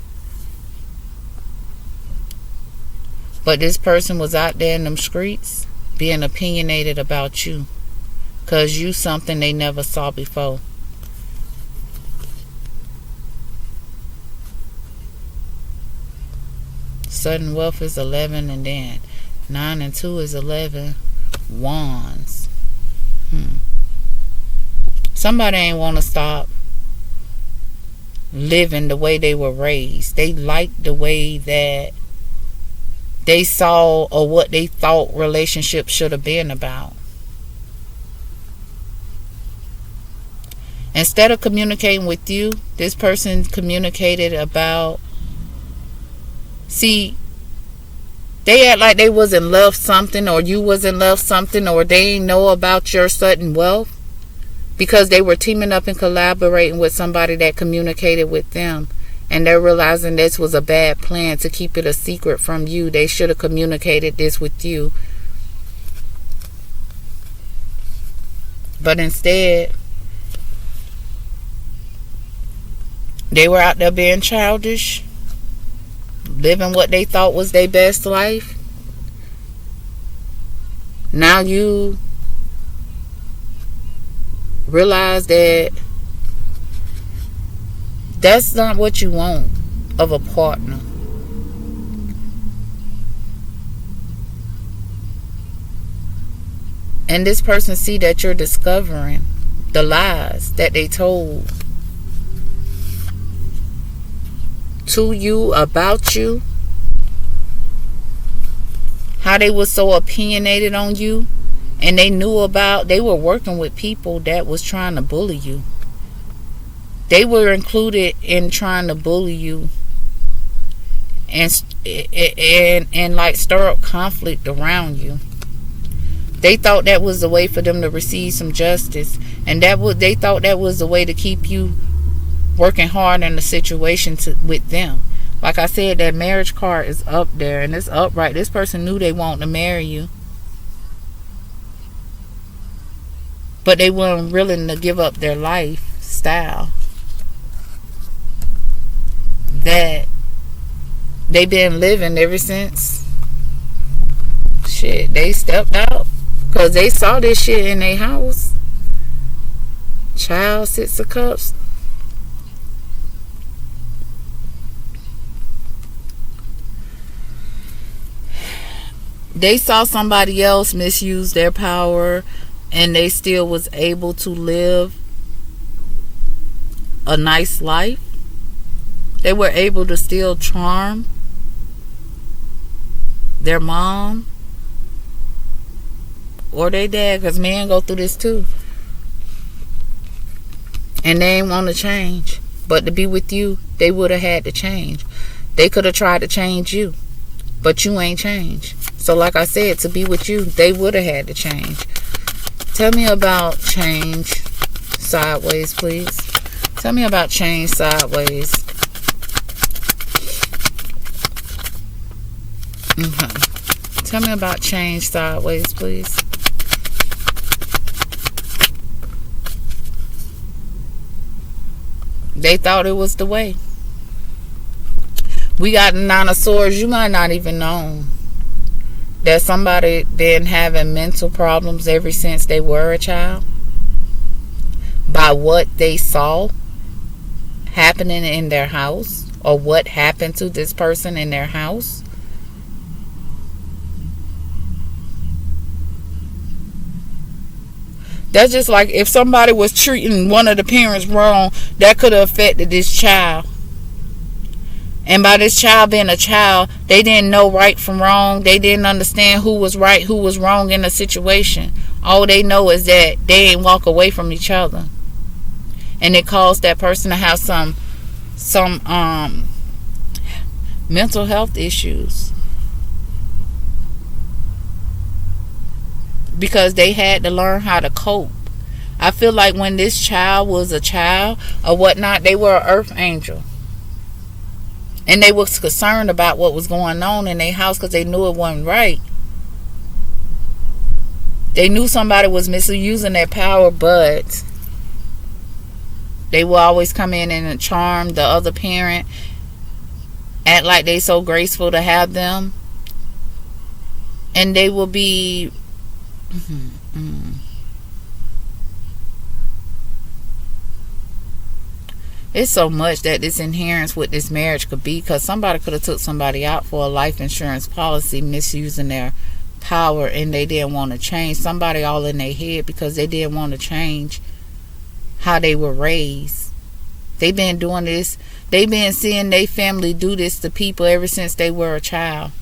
But this person was out there in them streets being opinionated about you. Because you something they never saw before. Sudden wealth is 11, and then 9 and 2 is 11. Wands. Somebody ain't want to stop living the way they were raised. They liked the way that they saw or what they thought relationships should have been about. Instead of communicating with you, this person communicated about, see, they act like they was in love something, or you was in love something, or they ain't know about your sudden wealth. Because they were teaming up and collaborating with somebody that communicated with them. And they're realizing this was a bad plan to keep it a secret from you. They should have communicated this with you. But instead, they were out there being childish. Living what they thought was their best life. Now you realize that that's not what you want of a partner. And this person see that you're discovering the lies that they told to you about you. How they were so opinionated on you. And they were working with people that was trying to bully you. They were included in trying to bully you and like stir up conflict around you. They thought that was the way for them to receive some justice, and they thought that was the way to keep you working hard in the situation with them. Like I said, that marriage card is up there, and it's upright. This person knew they wanted to marry you. But they weren't willing to give up their lifestyle that they been living ever since. Shit, they stepped out because they saw this shit in their house. Child, 6 of Cups. They saw somebody else misuse their power, and they still was able to live a nice life. They were able to still charm their mom or their dad, because men go through this too. And they ain't want to change. But to be with you, they would have had to change. They could have tried to change you, but you ain't changed. So like I said, to be with you, they would have had to change. Tell me about change sideways, please. Tell me about change sideways. Okay. Tell me about change sideways, please. They thought it was the way. We got 9 of Swords. You might not even know that somebody been having mental problems ever since they were a child by what they saw happening in their house, or what happened to this person in their house. That's just like if somebody was treating one of the parents wrong, that could have affected this child. And by this child being a child, they didn't know right from wrong. They didn't understand who was right, who was wrong in the situation. All they know is that they ain't walk away from each other. And it caused that person to have some mental health issues. Because they had to learn how to cope. I feel like when this child was a child or whatnot, they were an earth angel. And they was concerned about what was going on in their house because they knew it wasn't right. They knew somebody was misusing their power, but they will always come in and charm the other parent, act like they so graceful to have them, and they will be It's so much that this inherence with this marriage could be, because somebody could have took somebody out for a life insurance policy misusing their power, and they didn't want to change. Somebody all in their head because they didn't want to change how they were raised. They've been doing this. They've been seeing their family do this to people ever since they were a child.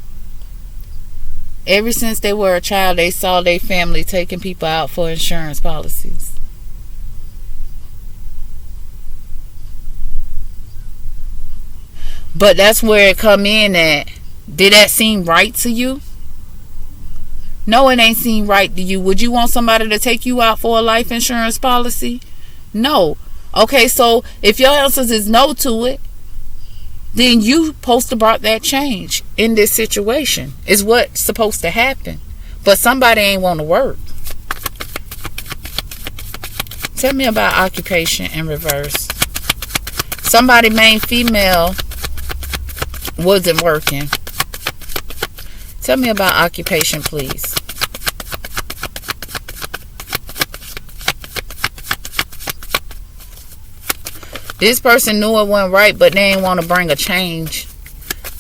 Ever since they were a child, they saw their family taking people out for insurance policies. But that's where it come in at. Did that seem right to you? No, it ain't seem right to you. Would you want somebody to take you out for a life insurance policy? No. Okay, so if your answer is no to it, then you supposed to brought that change in this situation. Is what's supposed to happen. But somebody ain't want to work. Tell me about occupation in reverse. Somebody main female wasn't working. Tell me about occupation, please. This person knew it wasn't right, but they ain't want to bring a change.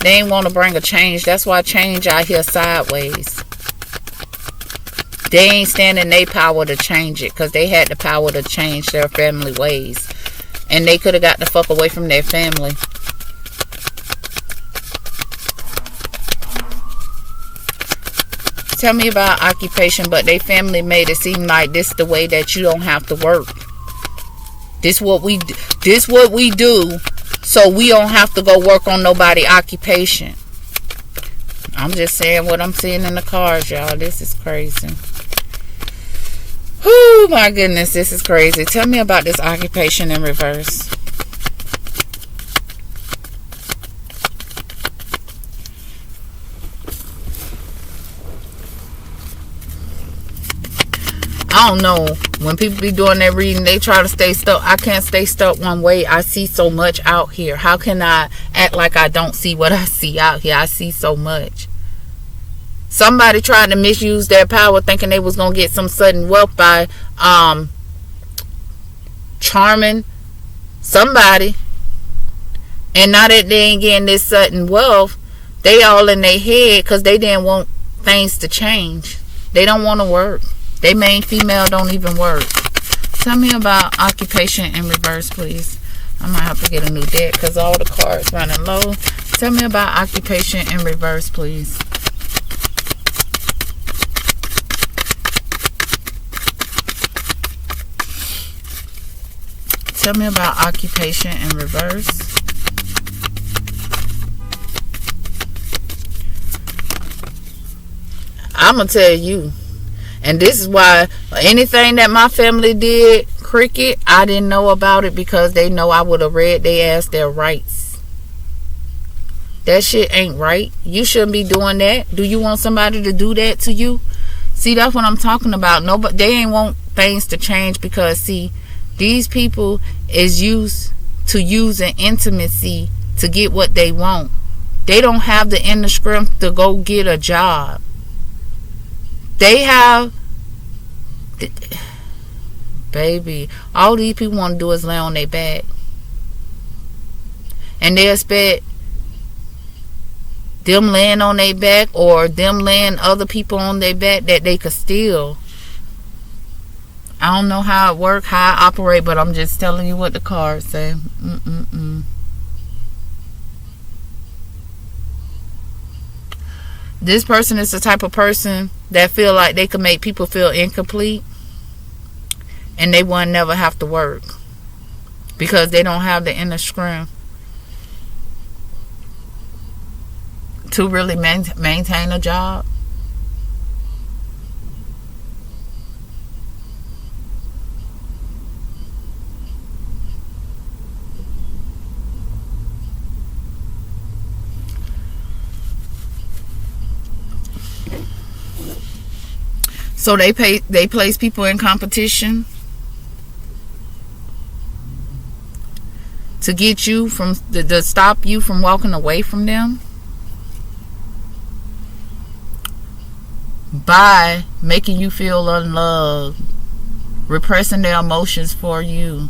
They ain't want to bring a change. That's why change out here sideways. They ain't standing their power to change it, because they had the power to change their family ways. And they could have got the fuck away from their family. Tell me about occupation, but they family made it seem like this the way that you don't have to work. This what we do, so we don't have to go work on nobody occupation. I'm just saying what I'm seeing in the cards, y'all. This is crazy. Oh my goodness, this is crazy. Tell me about this occupation in reverse. I don't know. When people be doing their reading, they try to stay stuck. I can't stay stuck one way. I see so much out here. How can I act like I don't see what I see out here? I see so much. Somebody tried to misuse their power, thinking they was going to get some sudden wealth by charming somebody. And now that they ain't getting this sudden wealth, they all in their head because they didn't want things to change. They don't want to work. They main female don't even work. Tell me about occupation in reverse, please. I might have to get a new deck because all the cards running low. Tell me about occupation in reverse, please. Tell me about occupation in reverse. I'm going to tell you. And this is why anything that my family did, cricket, I didn't know about it, because they know I would have read their ass their rights. That shit ain't right. You shouldn't be doing that. Do you want somebody to do that to you? See, that's what I'm talking about. Nobody, they ain't want things to change because, see, these people is used to using intimacy to get what they want. They don't have the inner strength to go get a job. They have... Baby, all these people want to do is lay on their back. And they expect them laying on their back or them laying other people on their back that they could steal. I don't know how it works, how I operate, but I'm just telling you what the cards say. This person is the type of person that feel like they can make people feel incomplete, and they won't never have to work because they don't have the inner strength to really maintain a job. So they place people in competition to get you from to stop you from walking away from them by making you feel unloved, repressing their emotions for you.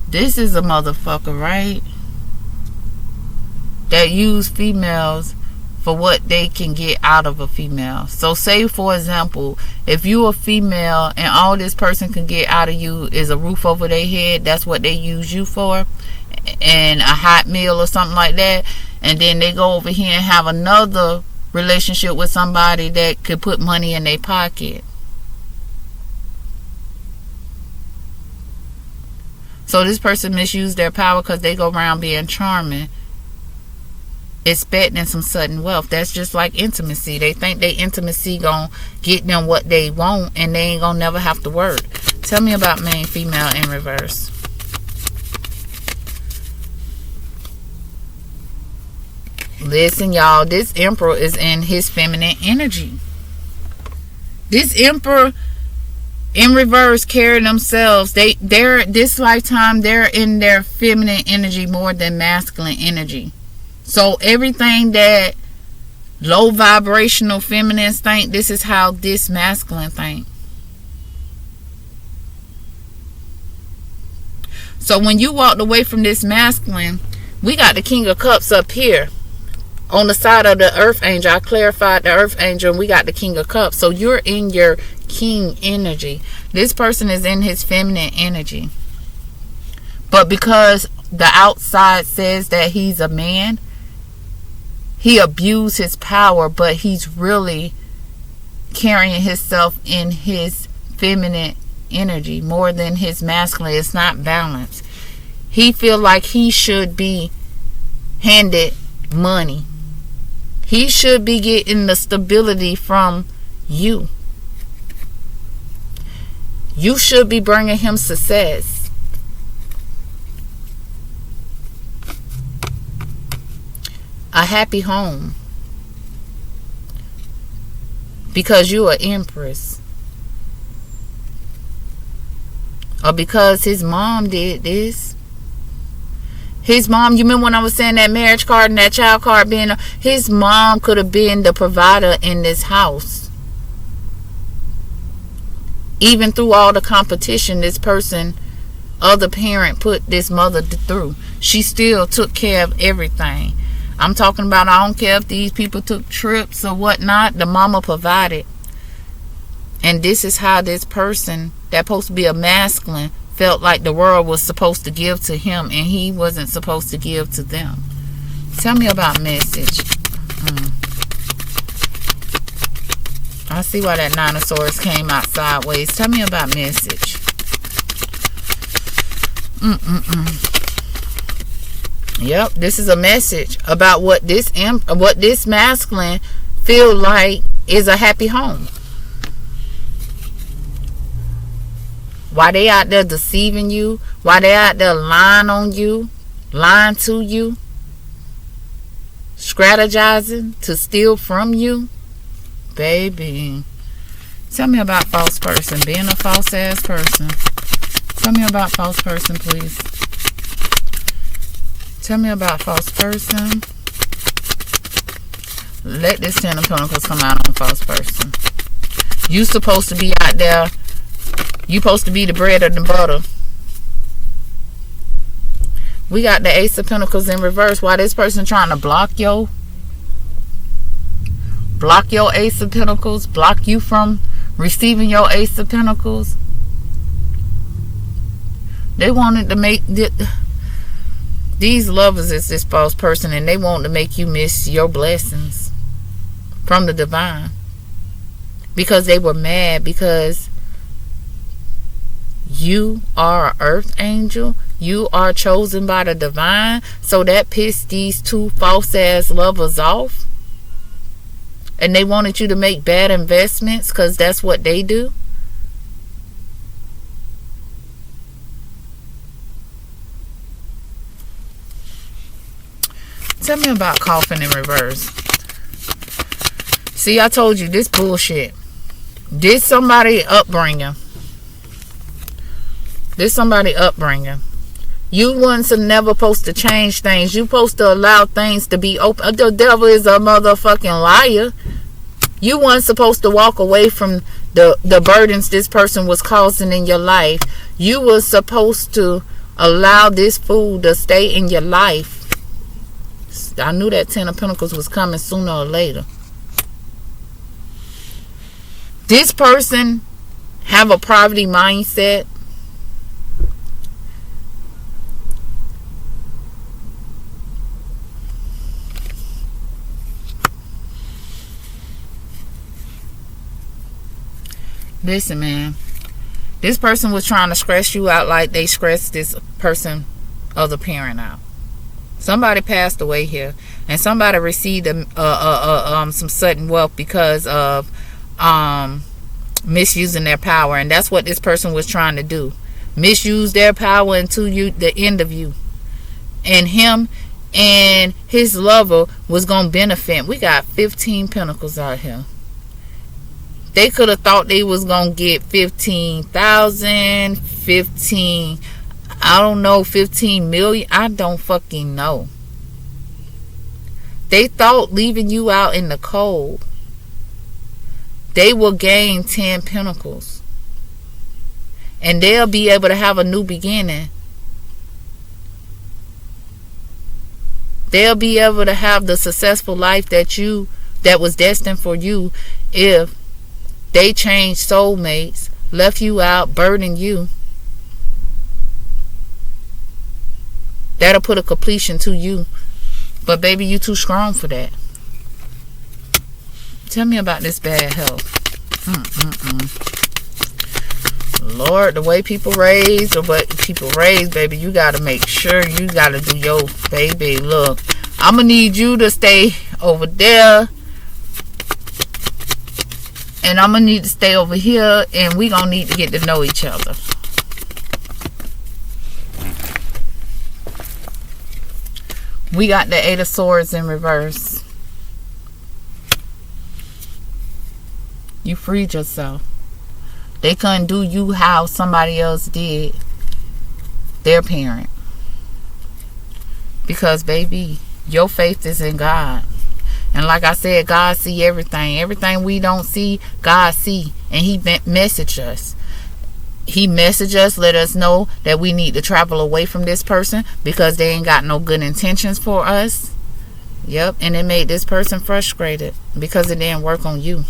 This is a motherfucker, right? That use females for what they can get out of a female. So say, for example, if you a female and all this person can get out of you is a roof over their head, that's what they use you for, and a hot meal or something like that, and then they go over here and have another relationship with somebody that could put money in their pocket. So this person misused their power because they go around being charming, expecting some sudden wealth. That's just like intimacy. They think they intimacy gonna get them what they want, and they ain't gonna never have to work. Tell me about man, female in reverse. Listen, y'all, this emperor is in his feminine energy. This emperor in reverse carry themselves. They're this lifetime, they're in their feminine energy more than masculine energy. So everything that low vibrational feminines think, this is how this masculine think. So when you walked away from this masculine, we got the King of Cups up here on the side of the Earth Angel. I clarified the Earth Angel, and we got the King of Cups. So you're in your king energy. This person is in his feminine energy. But because the outside says that he's a man, he abused his power, but he's really carrying himself in his feminine energy more than his masculine. It's not balanced. He feel like he should be handed money. He should be getting the stability from you. You should be bringing him success. A happy home. Because you're an empress. Or because his mom did this. His mom, you remember when I was saying that marriage card and that child card being, his mom could have been the provider in this house. Even through all the competition this person, other parent put this mother through, she still took care of everything. I'm talking about, I don't care if these people took trips or whatnot, the mama provided. And this is how this person that's supposed to be a masculine felt like the world was supposed to give to him, and he wasn't supposed to give to them. Tell me about message. I see why that Nine of Swords came out sideways. Tell me about message. Yep, this is a message about what this masculine feel like is a happy home. Why they out there deceiving you? Why they out there lying on you? Lying to you? strategizing to steal from you. Baby, tell me about false person. Being a false ass person. Tell me about false person, please. Tell me about false person. Let this 10 of Pentacles come out on false person. You supposed to be out there. You supposed to be the bread or the butter. We got the Ace of Pentacles in reverse. Why this person trying to block your Ace of Pentacles? Block you from receiving your Ace of Pentacles? They wanted to make... These lovers is this false person, and they want to make you miss your blessings from the divine. Because they were mad because you are an earth angel. You are chosen by the divine. So that pissed these two false ass lovers off. And they wanted you to make bad investments because that's what they do. Tell me about coffin in reverse. See, I told you this bullshit. This somebody upbringing. You ones are never supposed to change things. You supposed to allow things to be open. The devil is a motherfucking liar. You weren't supposed to walk away from the burdens this person was causing in your life. You were supposed to allow this fool to stay in your life. I knew that 10 of Pentacles was coming sooner or later. This person have a poverty mindset. Listen, man. This person was trying to stress you out like they stressed this person, other parent, out. Somebody passed away here, and somebody received some sudden wealth because of misusing their power, and that's what this person was trying to do. Misuse their power until the end of you. And him and his lover was gonna benefit. We got 15 Pentacles out here. They could have thought they was gonna get 15,000, 15. I don't know, 15 million. I don't fucking know. They thought leaving you out in the cold, they will gain 10 Pentacles. And they'll be able to have a new beginning. They'll be able to have the successful life that was destined for you if they changed soulmates, left you out, burdened you. That'll put a completion to you. But baby, you too strong for that. Tell me about this bad health. Lord, the way people raise, baby, you got to make sure you got to do your, baby, look. I'm going to need you to stay over there. And I'm going to need to stay over here. And we going to need to get to know each other. We got the 8 of Swords in reverse. You freed yourself. They couldn't do you how somebody else did their parent. Because, baby, your faith is in God. And like I said, God see everything. Everything we don't see, God see. And he messaged us. He messaged us, let us know that we need to travel away from this person because they ain't got no good intentions for us. Yep, and it made this person frustrated because it didn't work on you.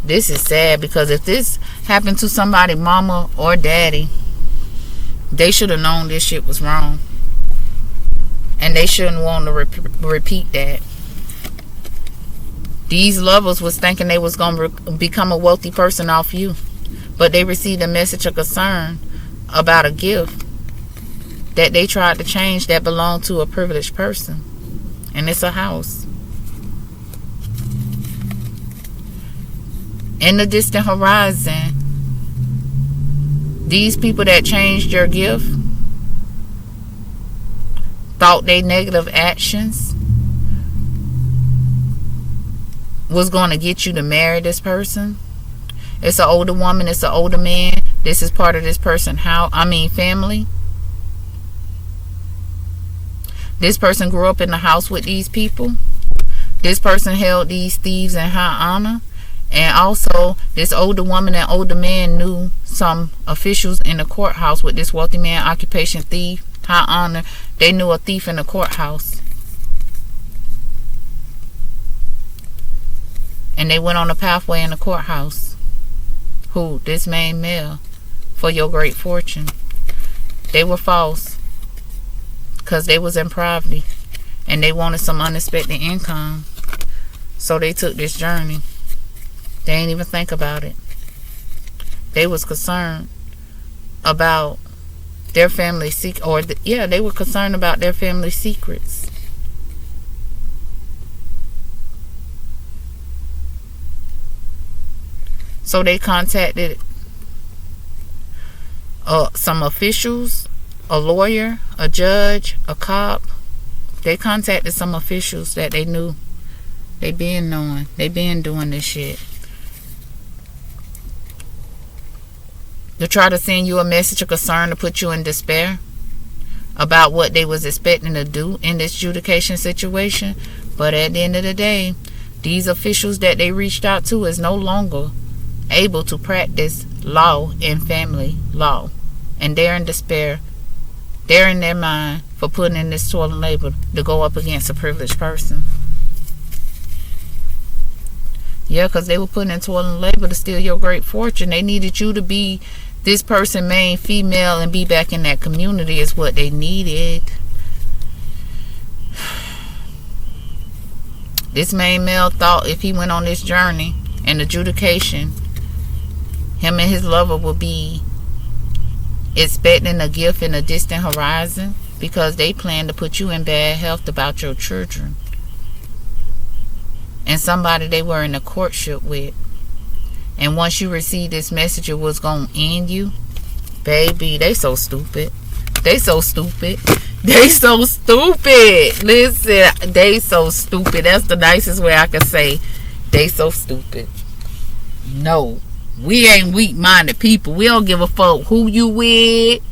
This is sad because if this happened to somebody, mama or daddy, they should have known this shit was wrong. And they shouldn't want to repeat that. These lovers was thinking they was going to become a wealthy person off you. But they received a message of concern about a gift that they tried to change that belonged to a privileged person. And it's a house. In the distant horizon, these people that changed your gift thought they negative actions was going to get you to marry this person. It's an older woman, it's an older man. This is part of this person's family. This person grew up in the house with these people. This person held these thieves in high honor. And also, this older woman and older man knew some officials in the courthouse with this wealthy man, occupation, thief, high honor. They knew a thief in the courthouse. And they went on a pathway in the courthouse. Who? This main male. For your great fortune. They were false. Because they was in poverty. And they wanted some unexpected income. So they took this journey. They ain't even think about it. They was concerned about their family they were concerned about their family secrets. So they contacted some officials, a lawyer, a judge, a cop. They contacted some officials that they knew. They been knowing. They been doing this shit. To try to send you a message of concern to put you in despair about what they was expecting to do in this adjudication situation. But at the end of the day, these officials that they reached out to is no longer able to practice law and family law. And they're in despair. They're in their mind for putting in this toil and labor to go up against a privileged person. Yeah, because they were putting in toil and labor to steal your great fortune. They needed you to be this person, main female, and be back in that community is what they needed. This main male thought if he went on this journey and adjudication, him and his lover would be expecting a gift in a distant horizon because they plan to put you in bad health about your children. And somebody they were in a courtship with. And once you receive this message, it was going to end you. Baby, they so stupid. They so stupid. They so stupid. Listen, they so stupid. That's the nicest way I can say. They so stupid. No. We ain't weak-minded people. We don't give a fuck who you with.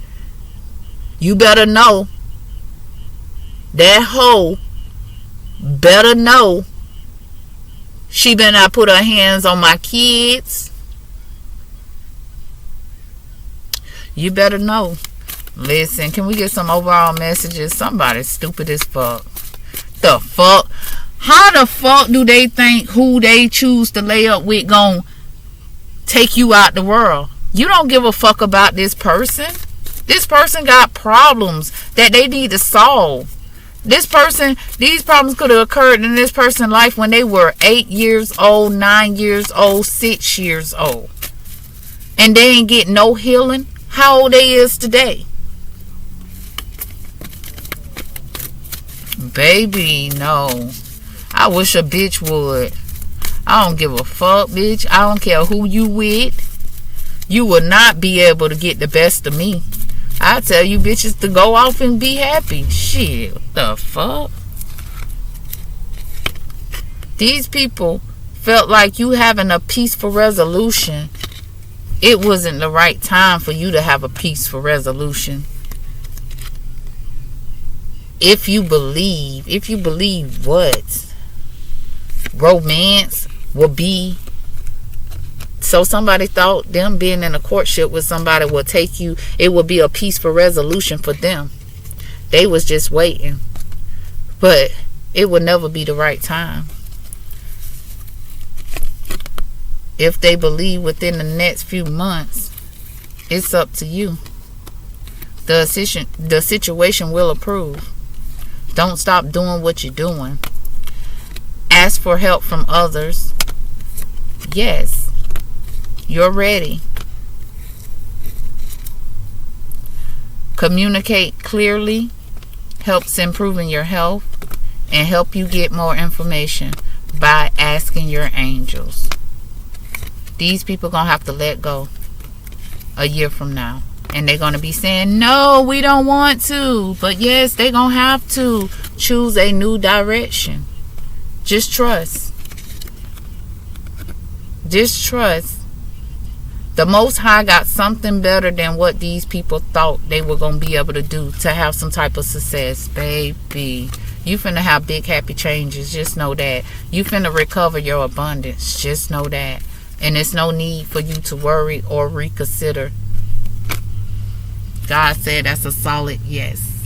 You better know. That hoe better know she better not put her hands on my kids. You better know. Listen, can we get some overall messages? Somebody's stupid as fuck. The fuck? How the fuck do they think who they choose to lay up with gon' take you out the world? You don't give a fuck about this person. This person got problems that they need to solve. These problems could have occurred in this person's life when they were 8 years old, 9 years old, 6 years old. And they ain't get no healing. How old they is today? Baby, no. I wish a bitch would. I don't give a fuck, bitch. I don't care who you with. You will not be able to get the best of me. I tell you bitches to go off and be happy. Shit, what the fuck? These people felt like you having a peaceful resolution. It wasn't the right time for you to have a peaceful resolution. If you believe what? Romance will be. So somebody thought them being in a courtship with somebody will take you, it will be a peaceful resolution for them. They was just waiting. But it will never be the right time. If they believe within the next few months, it's up to you. The situation will improve. Don't stop doing what you're doing. Ask for help from others. Yes, you're ready. Communicate clearly helps improving your health and help you get more information by asking your angels. These people gonna have to let go a year from now. And they're gonna be saying, no, we don't want to. But yes, they're gonna have to choose a new direction. Just trust. Just trust. The Most High got something better than what these people thought they were going to be able to do to have some type of success. Baby, you finna have big happy changes. Just know that. You finna recover your abundance. Just know that. And there's no need for you to worry or reconsider. God said that's a solid yes.